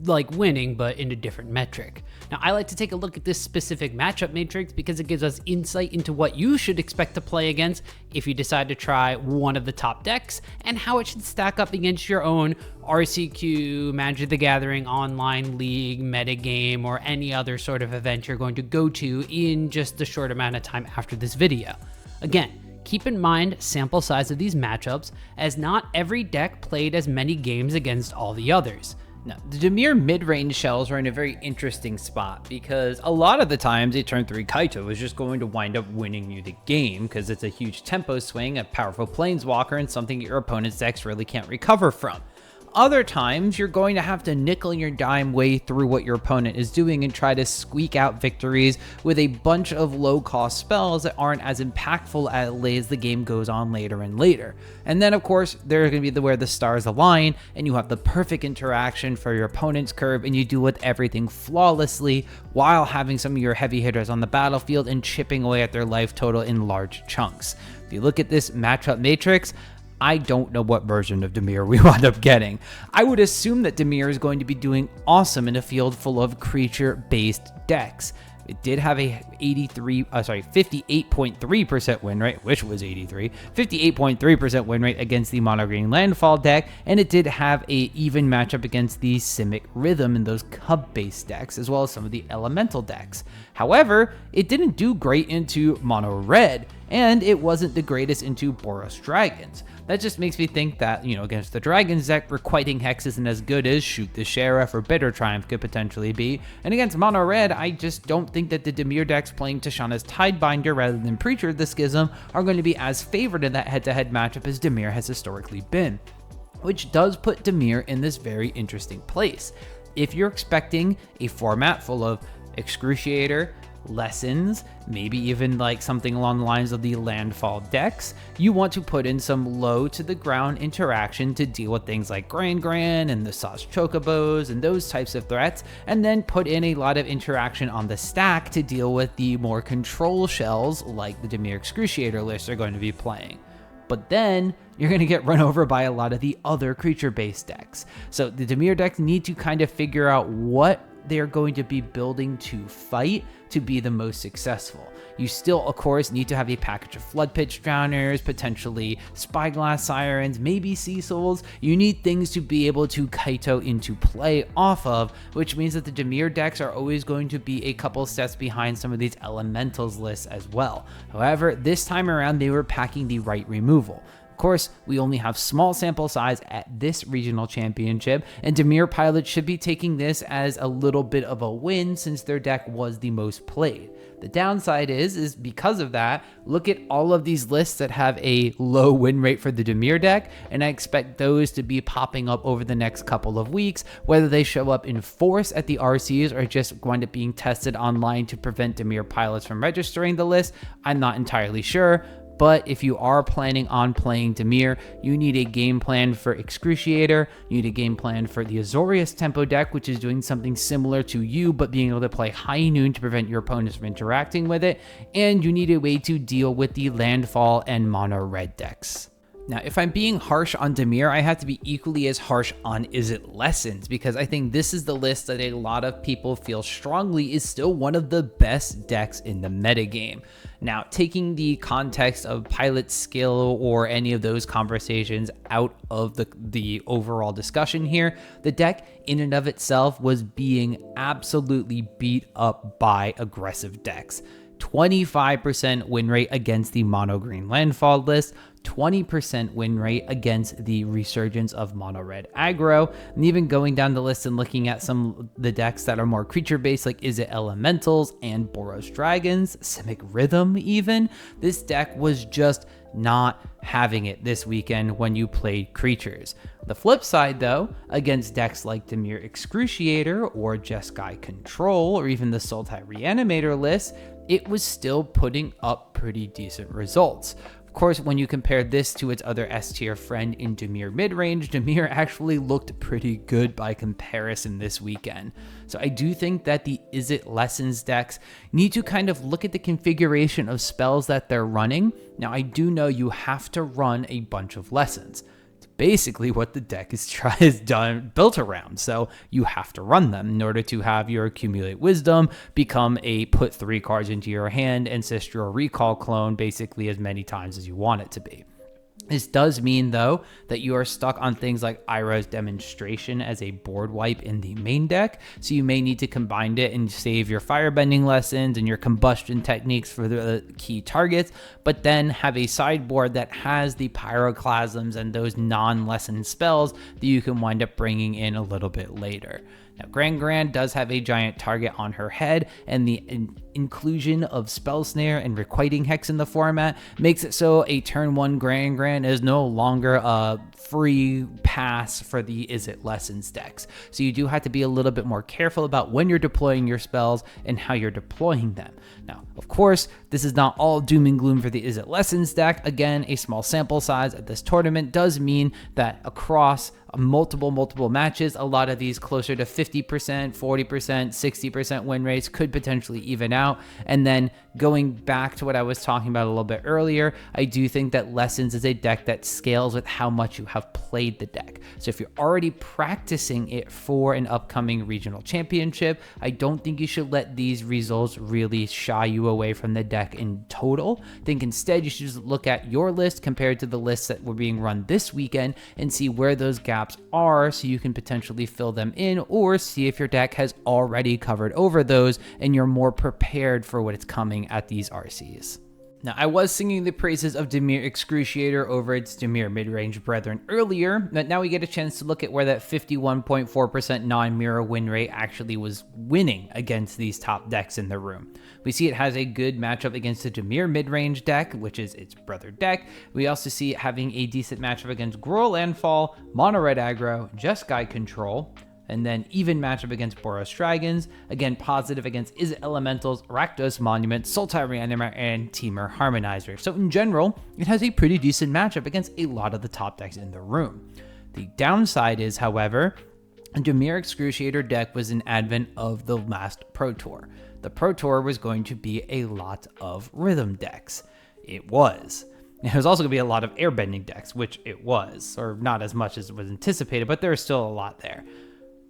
Like winning, but in a different metric. Now, I like to take a look at this specific matchup matrix because it gives us insight into what you should expect to play against if you decide to try one of the top decks, and how it should stack up against your own RCQ, Magic the Gathering online league, metagame, or any other sort of event you're going to go to in just a short amount of time after this video. Again, keep in mind sample size of these matchups, as not every deck played as many games against all the others. Now, the Dimir mid-range shells are in a very interesting spot because a lot of the times a turn 3 Kaito is just going to wind up winning you the game because it's a huge tempo swing, a powerful planeswalker, and something your opponent's decks really can't recover from. Other times, you're going to have to nickel your dime way through what your opponent is doing and try to squeak out victories with a bunch of low-cost spells that aren't as impactful as the game goes on later and later. And then, of course, there's going to be where the stars align and you have the perfect interaction for your opponent's curve and you do with everything flawlessly while having some of your heavy hitters on the battlefield and chipping away at their life total in large chunks. If you look at this matchup matrix, I don't know what version of Dimir we wound up getting. I would assume that Dimir is going to be doing awesome in a field full of creature-based decks. It did have a 58.3% win rate, which was 58.3% win rate against the mono green Landfall deck, and it did have a even matchup against the Simic Rhythm and those cub-based decks, as well as some of the elemental decks. However, it didn't do great into mono red, and it wasn't the greatest into Boros Dragons. That just makes me think that, against the Dragons deck, Requiting Hex isn't as good as Shoot the Sheriff or Bitter Triumph could potentially be. And against Mono Red, I just don't think that the Dimir decks playing Tishana's Tidebinder rather than Preacher of the Schism are going to be as favored in that head-to-head matchup as Dimir has historically been. Which does put Dimir in this very interesting place. If you're expecting a format full of Excruciator, Lessons, maybe even like something along the lines of the Landfall decks, you want to put in some low to the ground interaction to deal with things like Gran and the Sauce Chocobos and those types of threats, and then put in a lot of interaction on the stack to deal with the more control shells like the Dimir Excruciator list are going to be playing. But then you're going to get run over by a lot of the other creature-based decks. So the Dimir decks need to kind of figure out what they're going to be building to fight to be the most successful. You still, of course, need to have a package of Flood Pitch Drowners, potentially Spyglass Sirens, maybe Sea Souls. You need things to be able to Kaito into play off of, which means that the Dimir decks are always going to be a couple steps behind some of these Elementals lists as well. However, this time around, they were packing the right removal. Of course, we only have small sample size at this regional championship, and Dimir pilots should be taking this as a little bit of a win since their deck was the most played. The downside is because of that, look at all of these lists that have a low win rate for the Dimir deck, and I expect those to be popping up over the next couple of weeks, whether they show up in force at the RCs or just wind up being tested online to prevent Dimir pilots from registering the list. I'm not entirely sure. But if you are planning on playing Dimir, you need a game plan for Excruciator, you need a game plan for the Azorius tempo deck, which is doing something similar to you, but being able to play High Noon to prevent your opponents from interacting with it, and you need a way to deal with the Landfall and Mono Red decks. Now, if I'm being harsh on Dimir, I have to be equally as harsh on Izzet Lessons, because I think this is the list that a lot of people feel strongly is still one of the best decks in the metagame. Now, taking the context of pilot skill or any of those conversations out of the overall discussion here, the deck in and of itself was being absolutely beat up by aggressive decks. 25% win rate against the mono green landfall list, 20% win rate against the resurgence of mono red aggro, and even going down the list and looking at some of the decks that are more creature based like Izzet Elementals and Boros Dragons, Simic Rhythm even, this deck was just not having it this weekend when you played creatures. The flip side though, against decks like Dimir Excruciator or Jeskai Control or even the Sultai Reanimator list, it was still putting up pretty decent results. Of course, when you compare this to its other S-tier friend in Dimir Midrange, Dimir actually looked pretty good by comparison this weekend. So I do think that the Izzet Lessons decks need to kind of look at the configuration of spells that they're running. Now, I do know you have to run a bunch of lessons. Basically what the deck is built around. So you have to run them in order to have your Accumulate Wisdom become a put 3 cards into your hand Ancestral Recall clone basically as many times as you want it to be. This does mean, though, that you are stuck on things like Ira's Demonstration as a board wipe in the main deck, so you may need to combine it and save your Firebending lessons and your combustion techniques for the key targets, but then have a sideboard that has the Pyroclasms and those non-lesson spells that you can wind up bringing in a little bit later. Now, Gran does have a giant target on her head, and the inclusion of Spell Snare and Requiting Hex in the format makes it so a turn 1 Gran is no longer a free pass for the Izzet Lessons decks. So you do have to be a little bit more careful about when you're deploying your spells and how you're deploying them. Now, of course, this is not all doom and gloom for the Izzet Lessons deck. Again, a small sample size at this tournament does mean that across multiple matches, a lot of these closer to 50%, 40%, 60% win rates could potentially even out. And then going back to what I was talking about a little bit earlier, I do think that Lessons is a deck that scales with how much you have played the deck. So if you're already practicing it for an upcoming regional championship, I don't think you should let these results really shy you away from the deck in total. I think instead you should just look at your list compared to the lists that were being run this weekend and see where those gaps are so you can potentially fill them in, or see if your deck has already covered over those and you're more prepared for what is coming at these RCs. Now, I was singing the praises of Dimir Excruciator over its Dimir Midrange brethren earlier, but now we get a chance to look at where that 51.4% non-mirror win rate actually was winning against these top decks in the room. We see it has a good matchup against the Dimir Midrange deck, which is its brother deck. We also see it having a decent matchup against Gruul Landfall, Mono Red Aggro, Jeskai Control, and then even matchup against Boros Dragons, again positive against Izzet Elementals, Rakdos Monument, Sultai Reanimator, and Temur Harmonizer. So in general, it has a pretty decent matchup against a lot of the top decks in the room. The downside is, however, a Dimir Excruciator deck was an advent of the last Pro Tour. The Pro Tour was going to be a lot of rhythm decks. It was. It was also going to be a lot of airbending decks, which it was, or not as much as was anticipated, but there was still a lot there.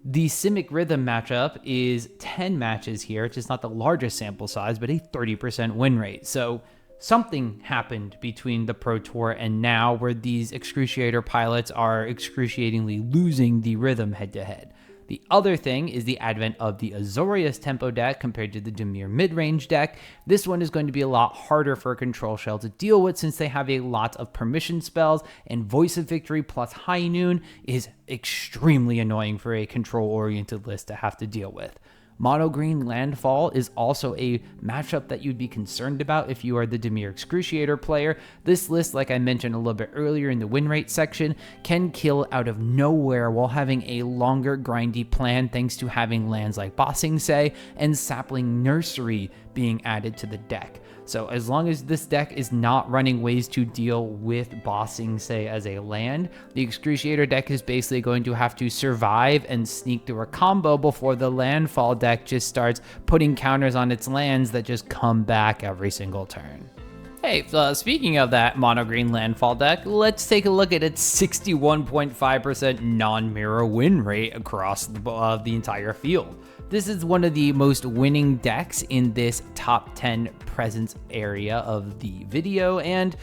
The Simic Rhythm matchup is 10 matches here, which is not the largest sample size, but a 30% win rate. So something happened between the Pro Tour and now where these Excruciator pilots are excruciatingly losing the Rhythm head-to-head. The other thing is the advent of the Azorius tempo deck compared to the Dimir midrange deck. This one is going to be a lot harder for a control shell to deal with since they have a lot of permission spells, and Voice of Victory plus High Noon is extremely annoying for a control-oriented list to have to deal with. Mono Green Landfall is also a matchup that you'd be concerned about if you are the Dimir Excruciator player. This list, like I mentioned a little bit earlier in the win rate section, can kill out of nowhere while having a longer grindy plan thanks to having lands like Bossing Say and Sapling Nursery being added to the deck. So as long as this deck is not running ways to deal with Bossing Say as a land, the Excruciator deck is basically going to have to survive and sneak through a combo before the Landfall deck just starts putting counters on its lands that just come back every single turn. Hey, speaking of that mono green landfall deck, let's take a look at its 61.5% non-mirror win rate across the entire field. This is one of the most winning decks in this top 10 presence area of the video, and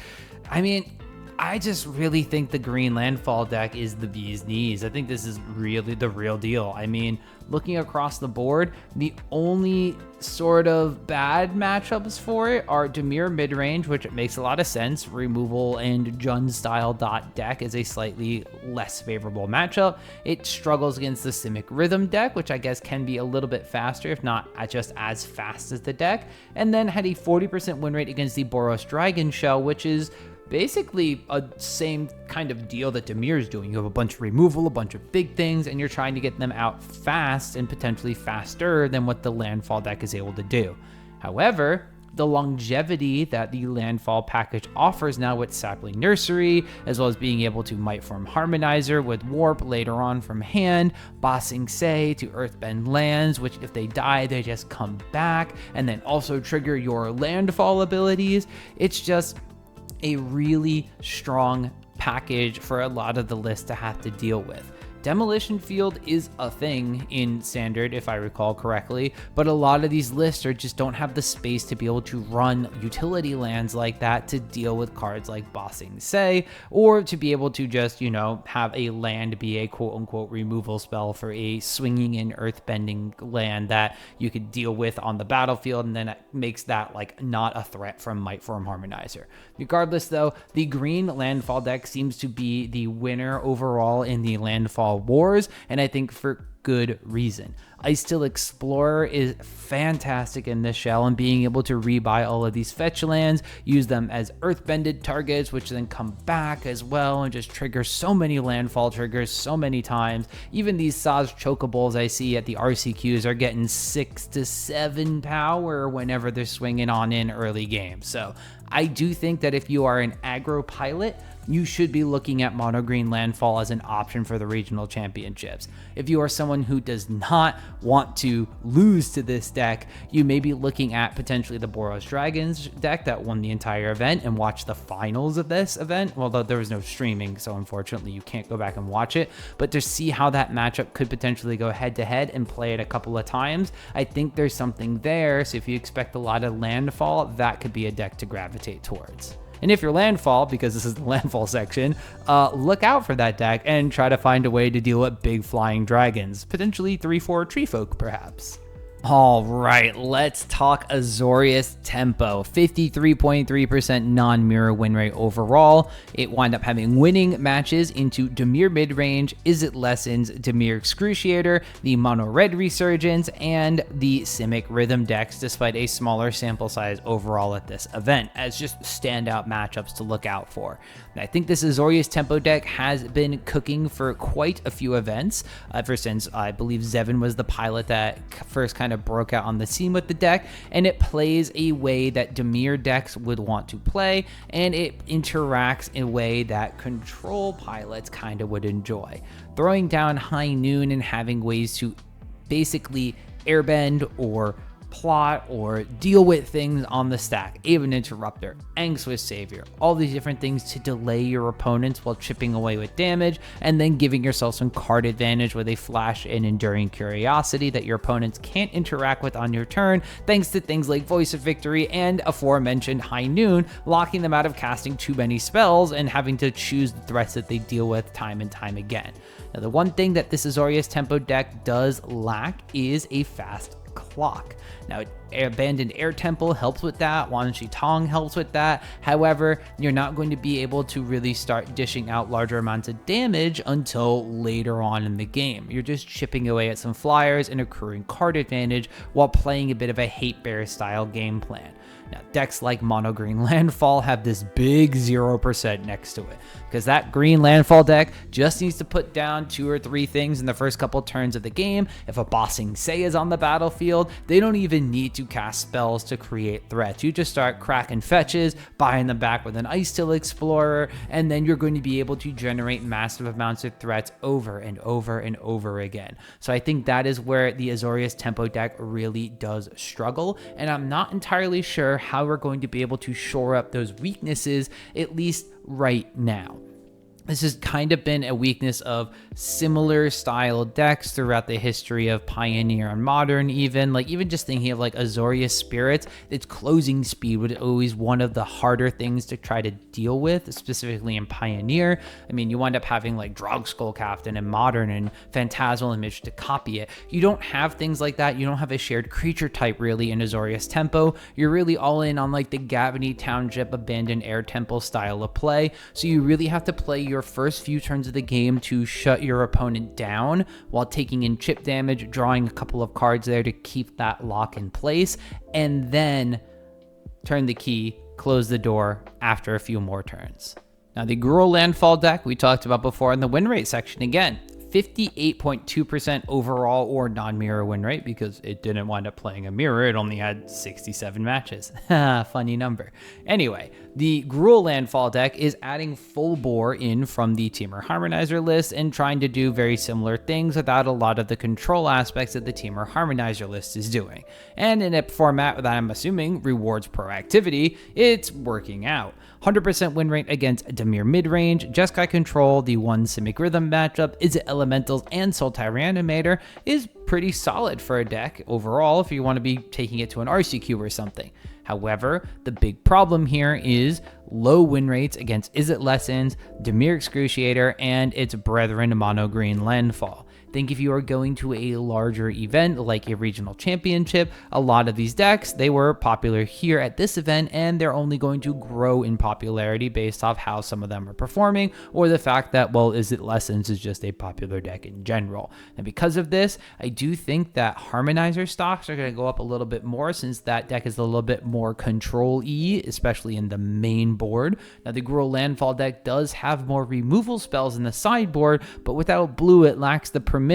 I mean, I just really think the green landfall deck is the bee's knees. I think this is really the real deal. I mean, looking across the board, the only sort of bad matchups for it are Dimir Midrange, which makes a lot of sense. Removal and Jund style dot deck is a slightly less favorable matchup. It struggles against the Simic Rhythm deck, which I guess can be a little bit faster, if not just as fast as the deck. And then had a 40% win rate against the Boros Dragon Shell, which is basically a same kind of deal that Dimir is doing. You have a bunch of removal, a bunch of big things, and you're trying to get them out fast and potentially faster than what the landfall deck is able to do. However, the longevity that the landfall package offers now with Sapling Nursery, as well as being able to Might Form Harmonizer with Warp later on from hand, Bossing Say to Earthbend lands, which if they die, they just come back, and then also trigger your landfall abilities. It's just a really strong package for a lot of the list to have to deal with. Demolition Field is a thing in Standard, if I recall correctly, but a lot of these lists just don't have the space to be able to run utility lands like that to deal with cards like Bossing Say, or to be able to just, have a land be a quote-unquote removal spell for a swinging in earthbending land that you could deal with on the battlefield, and then it makes that like not a threat from Might Form Harmonizer. Regardless though, the green landfall deck seems to be the winner overall in the landfall wars, and I think for good reason. Icetil Explorer is fantastic in this shell, and being able to rebuy all of these fetch lands, use them as earthbended targets, which then come back as well and just trigger so many landfall triggers so many times. Even these Saz Chocobols I see at the RCQs are getting 6 to 7 power whenever they're swinging on in early game. So I do think that if you are an aggro pilot, you should be looking at mono green landfall as an option for the regional championships. If you are someone who does not want to lose to this deck, you may be looking at potentially the Boros Dragons deck that won the entire event and watch the finals of this event. Although there was no streaming, so unfortunately you can't go back and watch it, but to see how that matchup could potentially go head to head and play it a couple of times, I think there's something there. So if you expect a lot of landfall, that could be a deck to gravitate towards. And if you're landfall, because this is the landfall section, look out for that deck and try to find a way to deal with big flying dragons, potentially 3/4 Treefolk perhaps. All right, let's talk Azorius Tempo. 53.3% non-mirror win rate overall. It wound up having winning matches into Dimir Midrange, Izzet Lessons, Dimir Excruciator, the Mono Red Resurgence, and the Simic Rhythm decks, despite a smaller sample size overall at this event, as just standout matchups to look out for. And I think this Azorius Tempo deck has been cooking for quite a few events, ever since I believe Zevin was the pilot that first kind of broke out on the scene with the deck, and it plays a way that Dimir decks would want to play, and it interacts in a way that control pilots kind of would enjoy. Throwing down High Noon and having ways to basically airbend or plot or deal with things on the stack, Aven Interrupter, Angswiss Savior, all these different things to delay your opponents while chipping away with damage, and then giving yourself some card advantage with a flash and Enduring Curiosity that your opponents can't interact with on your turn, thanks to things like Voice of Victory and aforementioned High Noon, locking them out of casting too many spells and having to choose the threats that they deal with time and time again. Now, the one thing that this Azorius Tempo deck does lack is a fast clock. Now, Abandoned Air Temple helps with that, Wan Shi Tong helps with that. However, you're not going to be able to really start dishing out larger amounts of damage until later on in the game. You're just chipping away at some flyers and accruing card advantage while playing a bit of a hate bear style game plan. Now, decks like Mono Green Landfall have this big 0% next to it, because that green Landfall deck just needs to put down 2 or 3 things in the first couple turns of the game. If a Bossing Say is on the battlefield, they don't even need to cast spells to create threats. You just start cracking fetches, buying them back with an Ice Till Explorer, and then you're going to be able to generate massive amounts of threats over and over and over again. So I think that is where the Azorius tempo deck really does struggle, and I'm not entirely sure how we're going to be able to shore up those weaknesses, at least right now. This has kind of been a weakness of similar style decks throughout the history of Pioneer and Modern even. Like, even just thinking of like Azorius Spirits, its closing speed was always one of the harder things to try to deal with, specifically in Pioneer. I mean, you wind up having like Drogskol Captain and Modern and Phantasmal Image to copy it. You don't have things like that. You don't have a shared creature type really in Azorius Tempo. You're really all in on like the Gavany Township Abandoned Air Temple style of play. So you really have to play your first few turns of the game to shut your opponent down while taking in chip damage, drawing a couple of cards there to keep that lock in place, and then turn the key, close the door after a few more turns. Now, the Gruul Landfall deck we talked about before in the win rate section again. 58.2% overall or non-mirror win rate because it didn't wind up playing a mirror. It only had 67 matches. Funny number. Anyway, the Gruul Landfall deck is adding full bore in from the Temur Harmonizer list and trying to do very similar things without a lot of the control aspects that the Temur Harmonizer list is doing. And in a format that I'm assuming rewards proactivity, it's working out. 100% win rate against Dimir Midrange, Jeskai Control, the one Simic Rhythm matchup, Izzet Elementals, and Sultai Reanimator is pretty solid for a deck overall if you want to be taking it to an RCQ or something. However, the big problem here is low win rates against Izzet Lessons, Dimir Excruciator, and its brethren Mono Green Landfall. Think if you are going to a larger event like a regional championship, a lot of these decks, they were popular here at this event and they're only going to grow in popularity based off how some of them are performing or the fact that, well, Izzet Lessons is just a popular deck in general. And because of this, I do think that Harmonizer stocks are going to go up a little bit more since that deck is a little bit more control-y, especially in the main board. Now, the Gruul Landfall deck does have more removal spells in the sideboard, but without blue, it lacks the permission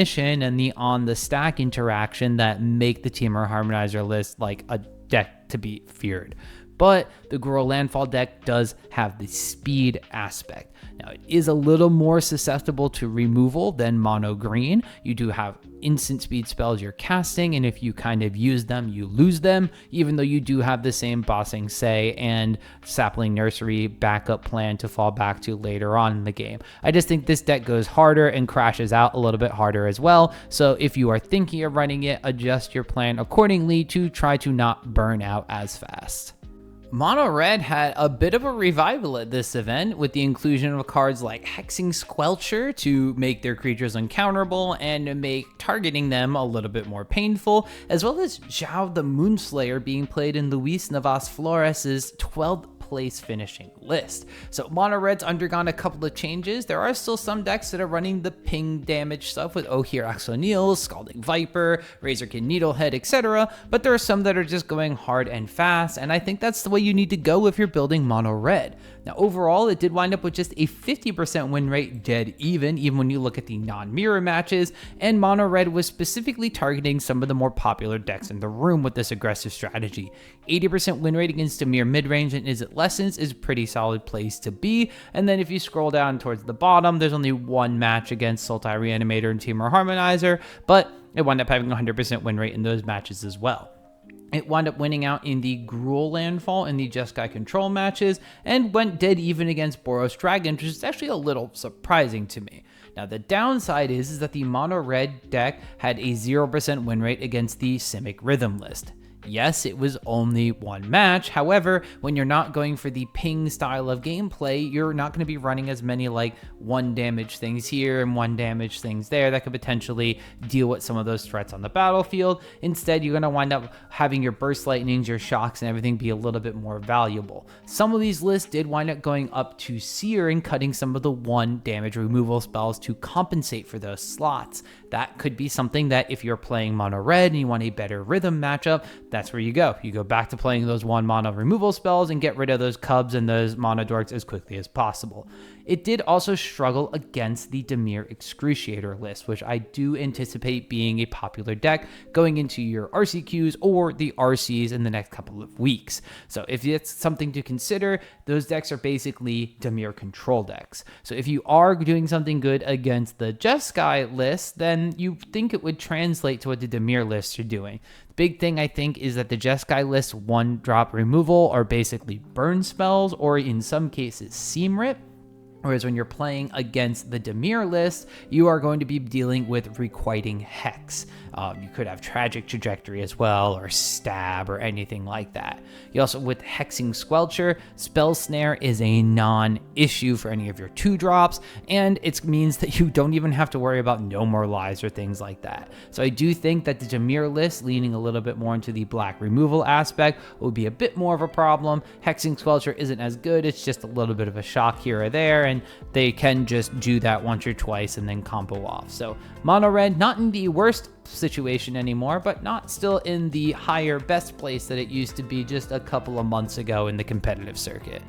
and the on the stack interaction that make the Temur Harmonizer list like a deck to be feared. But the Gruul Landfall deck does have the speed aspect. Now, it is a little more susceptible to removal than Mono Green. You do have instant speed spells you're casting, and if you kind of use them, you lose them, even though you do have the same Bossing Say and Sapling Nursery backup plan to fall back to later on in the game. I just think this deck goes harder and crashes out a little bit harder as well, so if you are thinking of running it, adjust your plan accordingly to try to not burn out as fast. Mono Red had a bit of a revival at this event with the inclusion of cards like Hexing Squelcher to make their creatures uncounterable and make targeting them a little bit more painful, as well as Joao the Moonslayer being played in Luis Navas Flores' 12th place finishing list. So Mono Red's undergone a couple of changes. There are still some decks that are running the ping damage stuff with Ohir O'Neil, Scalding Viper, Razorkin Needlehead, etc. But there are some that are just going hard and fast, and I think that's the way you need to go if you're building Mono Red. Now overall, it did wind up with just a 50% win rate, dead even when you look at the non-mirror matches, and Mono Red was specifically targeting some of the more popular decks in the room with this aggressive strategy. 80% win rate against Dimir Midrange and Izzet Lessons is a pretty solid place to be, and then if you scroll down towards the bottom, there's only one match against Sultai Reanimator and Temur Harmonizer, but it wound up having 100% win rate in those matches as well. It wound up winning out in the Gruul Landfall and the Jeskai Control matches, and went dead even against Boros Dragon, which is actually a little surprising to me. Now, the downside is that the Mono Red deck had a 0% win rate against the Simic Rhythm list. Yes, it was only one match. However, when you're not going for the ping style of gameplay, you're not going to be running as many like one damage things here and one damage things there that could potentially deal with some of those threats on the battlefield. Instead, you're going to wind up having your burst lightnings, your shocks, and everything be a little bit more valuable. Some of these lists did wind up going up to Seer and cutting some of the one damage removal spells to compensate for those slots. That could be something that if you're playing Mono Red and you want a better rhythm matchup, that's where you go. You go back to playing those one mono removal spells and get rid of those cubs and those mono dorks as quickly as possible. It did also struggle against the Dimir Excruciator list, which I do anticipate being a popular deck going into your RCQs or the RCs in the next couple of weeks. So if it's something to consider, those decks are basically Dimir control decks. So if you are doing something good against the Jeskai list, then you think it would translate to what the Dimir lists are doing. The big thing I think is that the Jeskai list 1-drop removal are basically burn spells, or in some cases seam rip. Whereas when you're playing against the Dimir list, you are going to be dealing with Requiting Hex. You could have Tragic Trajectory as well, or Stab, or anything like that. You also, with Hexing Squelcher, Spell Snare is a non-issue for any of your 2-drops, and it means that you don't even have to worry about No More Lies or things like that. So I do think that the Dimir list, leaning a little bit more into the black removal aspect, would be a bit more of a problem. Hexing Squelcher isn't as good, it's just a little bit of a shock here or there, and they can just do that once or twice and then combo off. So mono red, not in the worst situation anymore, but not still in the higher best place that it used to be just a couple of months ago in the competitive circuit.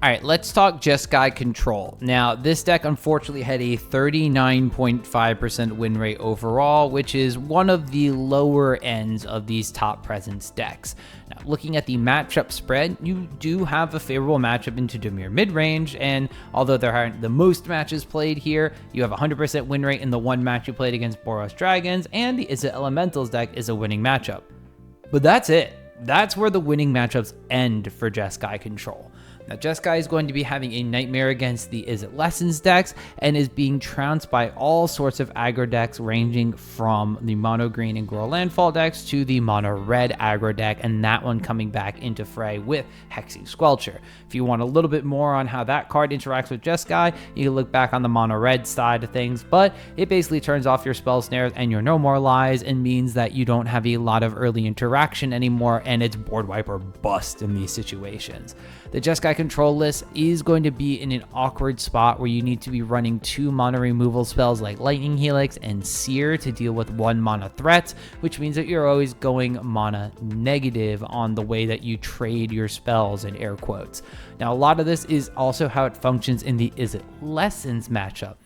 All right, let's talk Jeskai Control. Now, this deck unfortunately had a 39.5% win rate overall, which is one of the lower ends of these top presence decks. Now, looking at the matchup spread, you do have a favorable matchup into Dimir Midrange, and although there aren't the most matches played here, you have a 100% win rate in the one match you played against Boros Dragons, and the Izzet Elementals deck is a winning matchup. But that's it. That's where the winning matchups end for Jeskai Control. Now, Jeskai is going to be having a nightmare against the Izzet Lessons decks and is being trounced by all sorts of aggro decks, ranging from the mono green and Gruul Landfall decks to the mono red aggro deck, and that one coming back into fray with Hexing Squelcher. If you want a little bit more on how that card interacts with Jeskai, you can look back on the mono red side of things, but it basically turns off your spell snares and your No More Lies and means that you don't have a lot of early interaction anymore, and it's board wipe or bust in these situations. The Jeskai Control list is going to be in an awkward spot where you need to be running 2 mana removal spells like Lightning Helix and Sear to deal with 1 mana threats, which means that you're always going mana negative on the way that you trade your spells, in air quotes. Now, a lot of this is also how it functions in the Izzet Lessons matchup.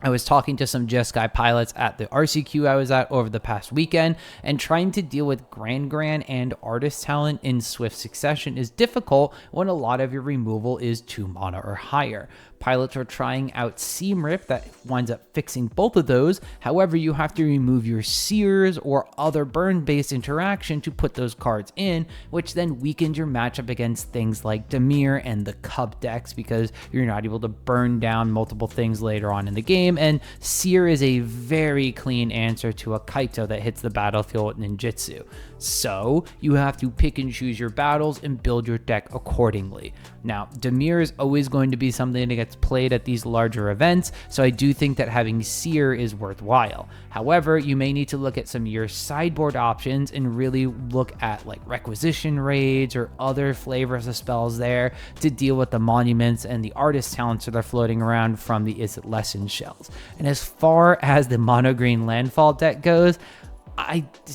I was talking to some Jeskai pilots at the RCQ I was at over the past weekend, and trying to deal with Grand and Artist Talent in swift succession is difficult when a lot of your removal is 2 mana or higher. Pilots are trying out Seam Rip that winds up fixing both of those. However, you have to remove your Sears or other burn-based interaction to put those cards in, which then weakens your matchup against things like Dimir and the Cub decks, because you're not able to burn down multiple things later on in the game, and Sear is a very clean answer to a Kaito that hits the battlefield with ninjutsu. So you have to pick and choose your battles and build your deck accordingly. Now, Dimir is always going to be something that gets played at these larger events, so I do think that having Sear is worthwhile. However, you may need to look at some of your sideboard options and really look at like Requisition Raids or other flavors of spells there to deal with the monuments and the artist talents that are floating around from the Izzet Lesson shells. And as far as the mono green landfall deck goes,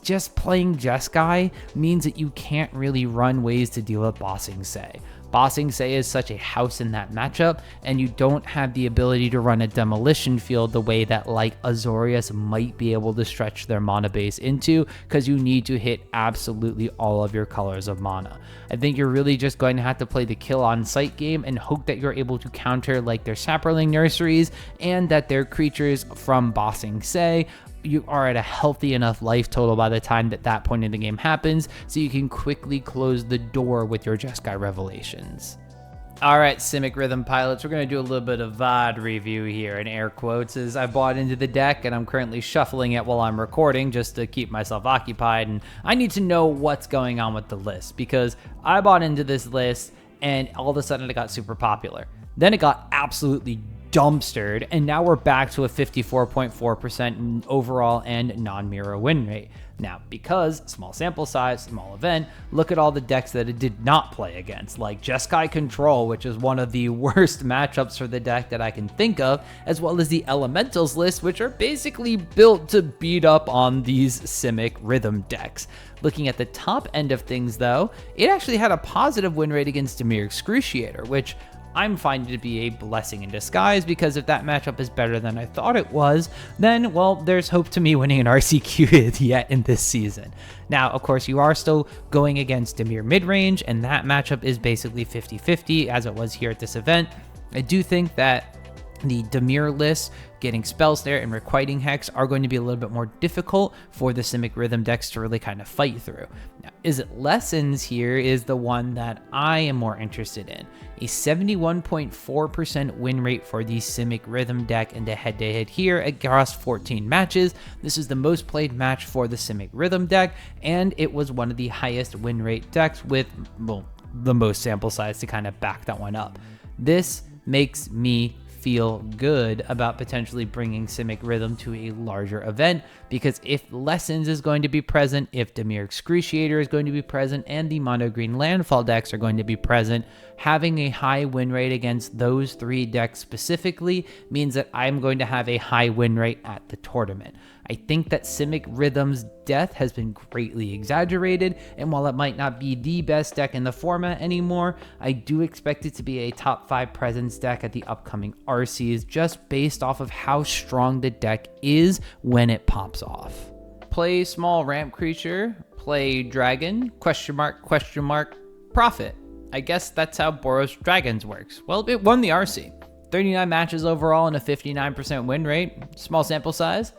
just playing Jeskai means that you can't really run ways to deal with Bossing Say. Bossing Say is such a house in that matchup, and you don't have the ability to run a demolition field the way that like Azorius might be able to stretch their mana base into, because you need to hit absolutely all of your colors of mana. I think you're really just going to have to play the kill on sight game and hope that you're able to counter like their Sapperling Nurseries and that their creatures from Bossing Say you are at a healthy enough life total by the time that point in the game happens, so you can quickly close the door with your Jeskai Revelations. Alright, Simic Rhythm Pilots, we're going to do a little bit of VOD review here, in air quotes, as I bought into the deck and I'm currently shuffling it while I'm recording just to keep myself occupied, and I need to know what's going on with the list, because I bought into this list and all of a sudden it got super popular. Then it got absolutely dumpstered, and now we're back to a 54.4% overall and non-mirror win rate. Now, because small sample size, small event, look at all the decks that it did not play against, like Jeskai Control, which is one of the worst matchups for the deck that I can think of, as well as the Elementals list, which are basically built to beat up on these Simic Rhythm decks. Looking at the top end of things, though, it actually had a positive win rate against Dimir Excruciator, which I'm finding it to be a blessing in disguise, because if that matchup is better than I thought it was, then, well, there's hope to me winning an RCQ yet in this season. Now, of course, you are still going against Dimir Midrange, and that matchup is basically 50-50 as it was here at this event. I do think that the Dimir list, getting Spells there and Requiting Hex, are going to be a little bit more difficult for the Simic Rhythm decks to really kind of fight through. Now, Izzet Lessons here is the one that I am more interested in. A 71.4% win rate for the Simic Rhythm deck in the head-to-head here across 14 matches. This is the most played match for the Simic Rhythm deck, and it was one of the highest win rate decks with, well, the most sample size to kind of back that one up. This makes me feel good about potentially bringing Simic Rhythm to a larger event, because if Lessons is going to be present, if Dimir Excruciator is going to be present, and the mono green Landfall decks are going to be present, having a high win rate against those 3 decks specifically means that I'm going to have a high win rate at the tournament. I think that Simic Rhythm's death has been greatly exaggerated, and while it might not be the best deck in the format anymore, I do expect it to be a top 5 presence deck at the upcoming RCs, just based off of how strong the deck is when it pops off. Play small ramp creature, play dragon, question mark, profit. I guess that's how Boros Dragons works. Well, it won the RC. 39 matches overall and a 59% win rate, small sample size,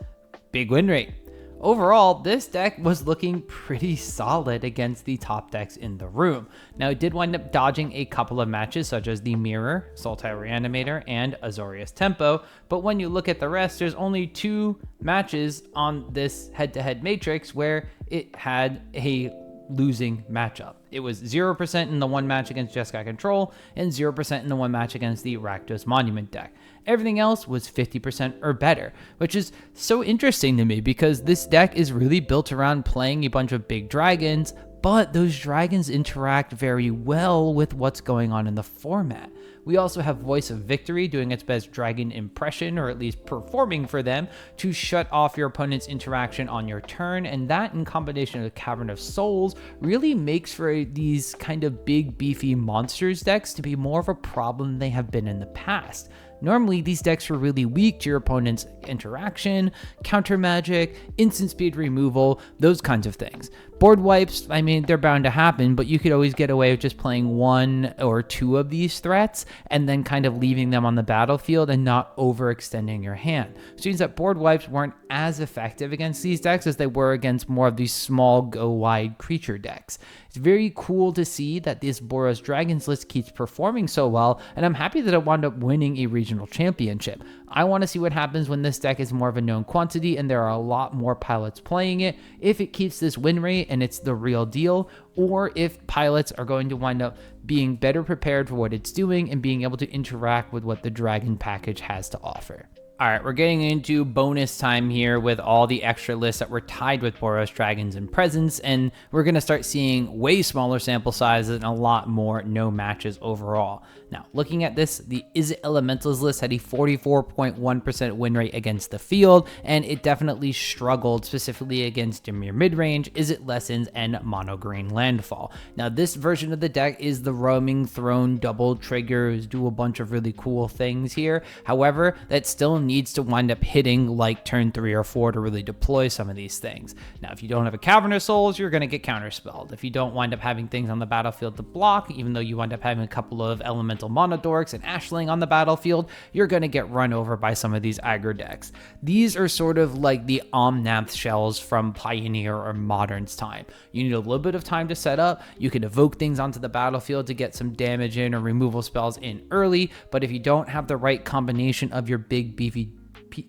big win rate. Overall, this deck was looking pretty solid against the top decks in the room. Now, it did wind up dodging a couple of matches, such as the Mirror, Sultai Reanimator, and Azorius Tempo, but when you look at the rest, there's only 2 matches on this head-to-head matrix where it had a losing matchup. It was 0% in the one match against Jeskai Control and 0% in the one match against the Rakdos Monument deck. Everything else was 50% or better, which is so interesting to me because this deck is really built around playing a bunch of big dragons, but those dragons interact very well with what's going on in the format. We also have Voice of Victory doing its best dragon impression, or at least performing for them, to shut off your opponent's interaction on your turn, and that in combination with Cavern of Souls really makes for these kind of big beefy monsters decks to be more of a problem than they have been in the past. Normally, these decks were really weak to your opponent's interaction, counter magic, instant speed removal, those kinds of things. Board wipes, I mean, they're bound to happen, but you could always get away with just playing 1 or 2 of these threats and then kind of leaving them on the battlefield and not overextending your hand. So it means that board wipes weren't as effective against these decks as they were against more of these small go-wide creature decks. It's very cool to see that this Boros Dragons list keeps performing so well, and I'm happy that it wound up winning a regional championship. I want to see what happens when this deck is more of a known quantity and there are a lot more pilots playing it, if it keeps this win rate and it's the real deal, or if pilots are going to wind up being better prepared for what it's doing and being able to interact with what the Dragon package has to offer. All right, we're getting into bonus time here with all the extra lists that were tied with Boros Dragons in presence, and we're going to start seeing way smaller sample sizes and a lot more no matches overall. Now, looking at this, the Izzet Elementals list had a 44.1% win rate against the field, and it definitely struggled specifically against Dimir Midrange, Izzet Lessons, and Mono Green Landfall. Now, this version of the deck is the roaming throne double triggers, do a bunch of really cool things here. However, that still needs to wind up hitting like turn 3 or 4 to really deploy some of these things. Now, if you don't have a Cavern of Souls, you're going to get counterspelled. If you don't wind up having things on the battlefield to block, even though you wind up having a couple of Elemental Monodorks and Ashling on the battlefield, you're going to get run over by some of these aggro decks. These are sort of like the Omnath shells from Pioneer or Modern's time. You need a little bit of time to set up. You can evoke things onto the battlefield to get some damage in or removal spells in early, but if you don't have the right combination of your big beefy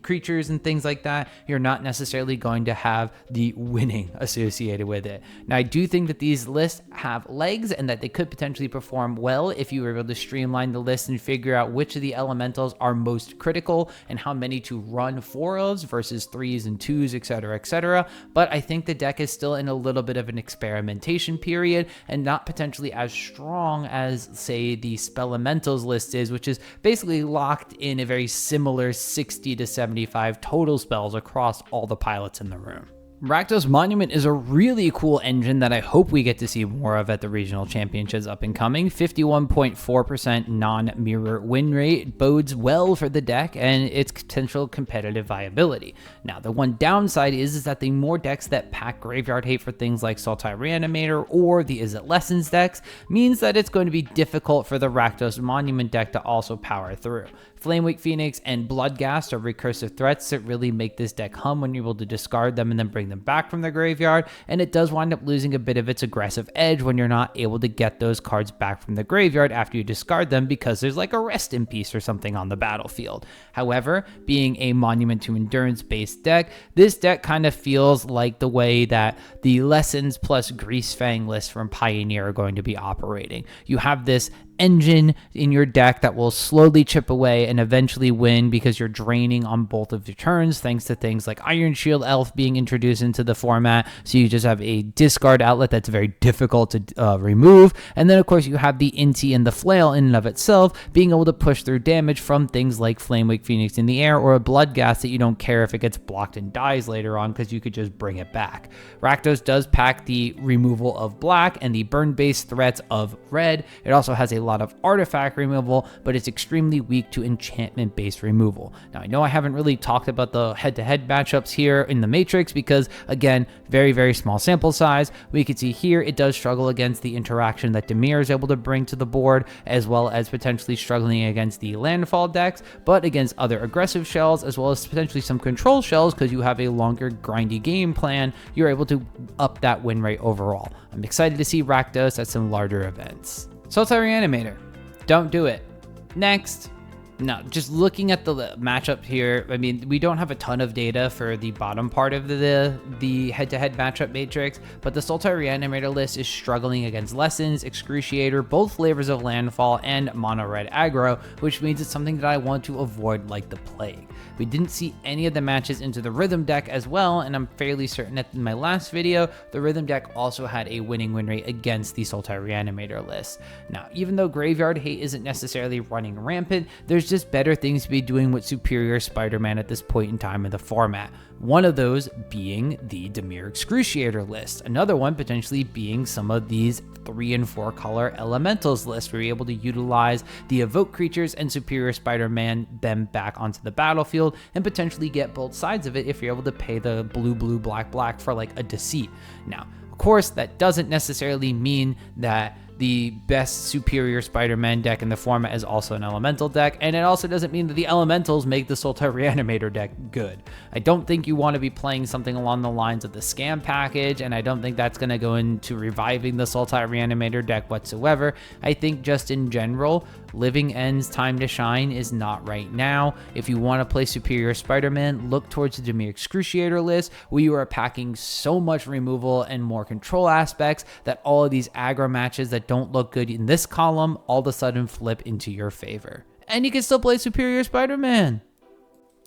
creatures and things like that, you're not necessarily going to have the winning associated with it. Now, I do think that these lists have legs and that they could potentially perform well if you were able to streamline the list and figure out which of the elementals are most critical and how many to run 4s versus 3s and 2s, etc., etc. But I think the deck is still in a little bit of an experimentation period and not potentially as strong as, say, the Spellementals list is, which is basically locked in a very similar 60 to 75 total spells across all the pilots in the room. Rakdos Monument is a really cool engine that I hope we get to see more of at the regional championships up and coming. 51.4% non-mirror win rate bodes well for the deck and its potential competitive viability. Now, the one downside is that the more decks that pack Graveyard Hate for things like Sultai Reanimator or the Izzet Lessons decks means that it's going to be difficult for the Rakdos Monument deck to also power through. Flamewake Phoenix and Bloodghast are recursive threats that really make this deck hum when you're able to discard them and then bring them back from the graveyard, and it does wind up losing a bit of its aggressive edge when you're not able to get those cards back from the graveyard after you discard them because there's like a rest in peace or something on the battlefield. However, being a Monument to Endurance based deck, this deck kind of feels like the way that the Lessons plus Greasefang list from Pioneer are going to be operating. You have this engine in your deck that will slowly chip away and eventually win because you're draining on both of your turns thanks to things like Iron Shield Elf being introduced into the format, so you just have a discard outlet that's very difficult to remove, and then of course you have the Inti and the Flail in and of itself being able to push through damage from things like Flamewake Phoenix in the air or a Bloodghast that you don't care if it gets blocked and dies later on because you could just bring it back. Rakdos does pack the removal of black and the burn-based threats of red. It also has a lot of artifact removal, but it's extremely weak to enchantment-based removal. Now, I know I haven't really talked about the head-to-head matchups here in the Matrix because, again, very, very small sample size. We can see here it does struggle against the interaction that Dimir is able to bring to the board, as well as potentially struggling against the Landfall decks, but against other aggressive shells, as well as potentially some control shells, because you have a longer, grindy game plan, you're able to up that win rate overall. I'm excited to see Rakdos at some larger events. Sultai Reanimator, don't do it. Next. No, just looking at the matchup here, I mean, we don't have a ton of data for the bottom part of the head-to-head matchup matrix, but the Sultai Reanimator list is struggling against Lessons, Excruciator, both flavors of Landfall, and Mono Red Aggro, which means it's something that I want to avoid like the plague. We didn't see any of the matches into the Rhythm deck as well, and I'm fairly certain that in my last video, the Rhythm deck also had a winning win rate against the Sultai Reanimator list. Now, even though Graveyard Hate isn't necessarily running rampant, there's just better things to be doing with Superior Spider-Man at this point in time in the format. One of those being the Dimir Excruciator list. Another one potentially being some of these 3 and 4 color Elementals lists where you're able to utilize the Evoke creatures and Superior Spider-Man them back onto the battlefield and potentially get both sides of it if you're able to pay the blue, blue, black, black for like a Deceit. Now, of course, that doesn't necessarily mean that the best Superior Spider-Man deck in the format is also an Elemental deck, and it also doesn't mean that the Elementals make the Sultai Reanimator deck good. I don't think you want to be playing something along the lines of the Scam package, and I don't think that's going to go into reviving the Sultai Reanimator deck whatsoever. I think just in general, Living End's time to shine is not right now. If you want to play Superior Spider-Man, look towards the Dimir Excruciator list, where you are packing so much removal and more control aspects that all of these aggro matches that don't look good in this column all of a sudden flip into your favor. And you can still play Superior Spider-Man.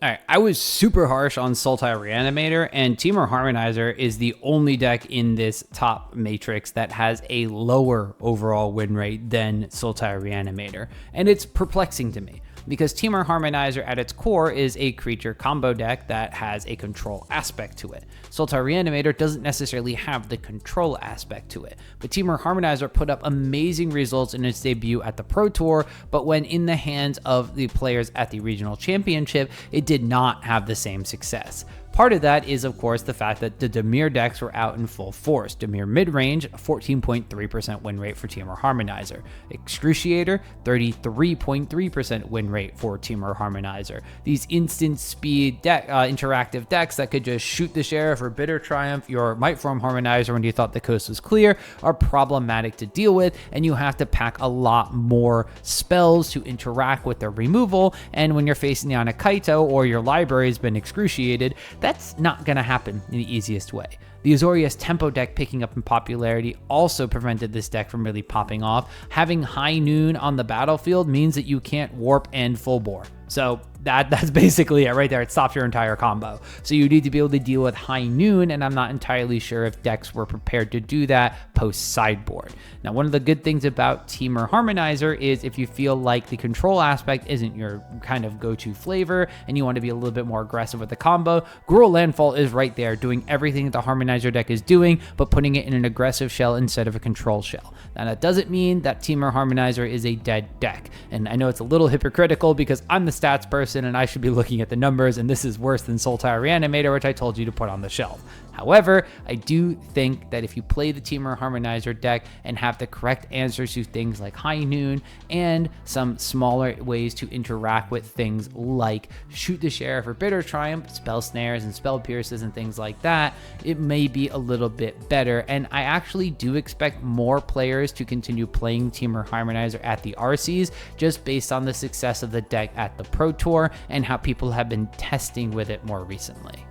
Alright, I was super harsh on Sultai Reanimator, and Temur Harmonizer is the only deck in this top matrix that has a lower overall win rate than Sultai Reanimator, and it's perplexing to me. Because Temur Harmonizer at its core is a creature combo deck that has a control aspect to it. Sultai Reanimator doesn't necessarily have the control aspect to it, but Temur Harmonizer put up amazing results in its debut at the Pro Tour, but when in the hands of the players at the Regional Championship, it did not have the same success. Part of that is, of course, the fact that the Dimir decks were out in full force. Dimir Midrange, 14.3% win rate for Temur Harmonizer. Excruciator, 33.3% win rate for Temur Harmonizer. These instant speed interactive decks that could just shoot the Sheriff or Bitter Triumph your Mightform Harmonizer when you thought the coast was clear are problematic to deal with, and you have to pack a lot more spells to interact with their removal, and when you're facing the Kaito or your library has been excruciated, that's not going to happen in the easiest way. The Azorius Tempo deck picking up in popularity also prevented this deck from really popping off. Having High Noon on the battlefield means that you can't warp and full bore. So That's basically it right there. It stops your entire combo. So you need to be able to deal with High Noon, and I'm not entirely sure if decks were prepared to do that post sideboard. Now, one of the good things about Temur Harmonizer is if you feel like the control aspect isn't your kind of go-to flavor and you want to be a little bit more aggressive with the combo, Gruul Landfall is right there doing everything that the Harmonizer deck is doing, but putting it in an aggressive shell instead of a control shell. Now, that doesn't mean that Temur Harmonizer is a dead deck. And I know it's a little hypocritical because I'm the stats person and I should be looking at the numbers, and this is worse than Sultai Reanimator, which I told you to put on the shelf. However, I do think that if you play the Temur Harmonizer deck and have the correct answers to things like High Noon and some smaller ways to interact with things like Shoot the Sheriff or Bitter Triumph, Spell Snares and Spell Pierces and things like that, it may be a little bit better. And I actually do expect more players to continue playing Temur Harmonizer at the RCs just based on the success of the deck at the Pro Tour and how people have been testing with it more recently.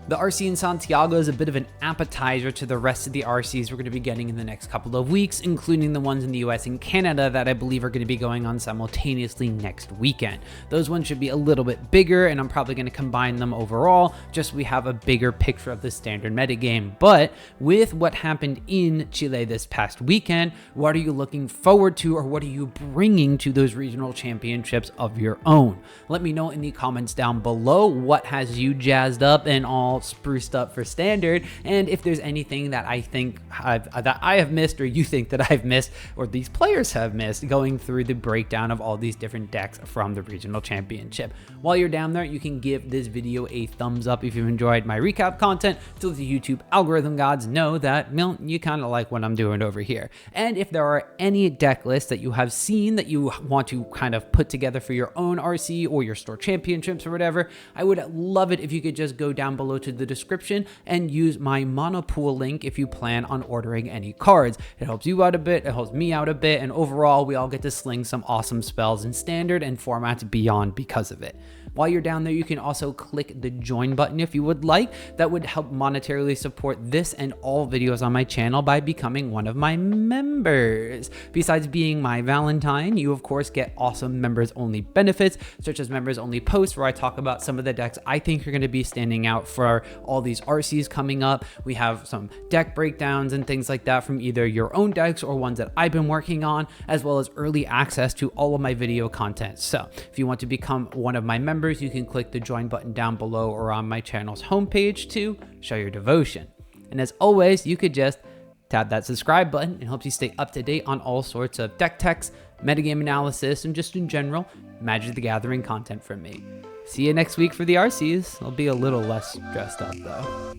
The RC in Santiago is a bit of an appetizer to the rest of the RCs we're going to be getting in the next couple of weeks, including the ones in the US and Canada that I believe are going to be going on simultaneously next weekend. Those ones should be a little bit bigger, and I'm probably going to combine them overall, just so we have a bigger picture of the standard metagame. But with what happened in Chile this past weekend, what are you looking forward to, or what are you bringing to those regional championships of your own? Let me know in the comments down below what has you jazzed up and all spruced up for standard, and if there's anything that I think that I have missed, or you think that I've missed, or these players have missed going through the breakdown of all these different decks from the regional championship. While you're down there, you can give this video a thumbs up if you've enjoyed my recap content, so the YouTube algorithm gods know that, well, you kind of like what I'm doing over here. And if there are any deck lists that you have seen that you want to kind of put together for your own RC or your store championships or whatever, I would love it if you could just go down below to the description and use my ManaPool link if you plan on ordering any cards. It helps you out a bit, it helps me out a bit, and overall we all get to sling some awesome spells in standard and formats beyond because of it. While you're down there, you can also click the join button if you would like. That would help monetarily support this and all videos on my channel by becoming one of my members. Besides being my Valentine, you of course get awesome members only benefits, such as members only posts where I talk about some of the decks I think are going to be standing out for all these RCs coming up. We have some deck breakdowns and things like that from either your own decks or ones that I've been working on, as well as early access to all of my video content. So if you want to become one of my members, you can click the join button down below or on my channel's homepage to show your devotion. And as always, you could just tap that subscribe button. It helps you stay up to date on all sorts of deck techs, metagame analysis, and just in general, Magic the Gathering content from me. See you next week for the RCs. I'll be a little less dressed up though.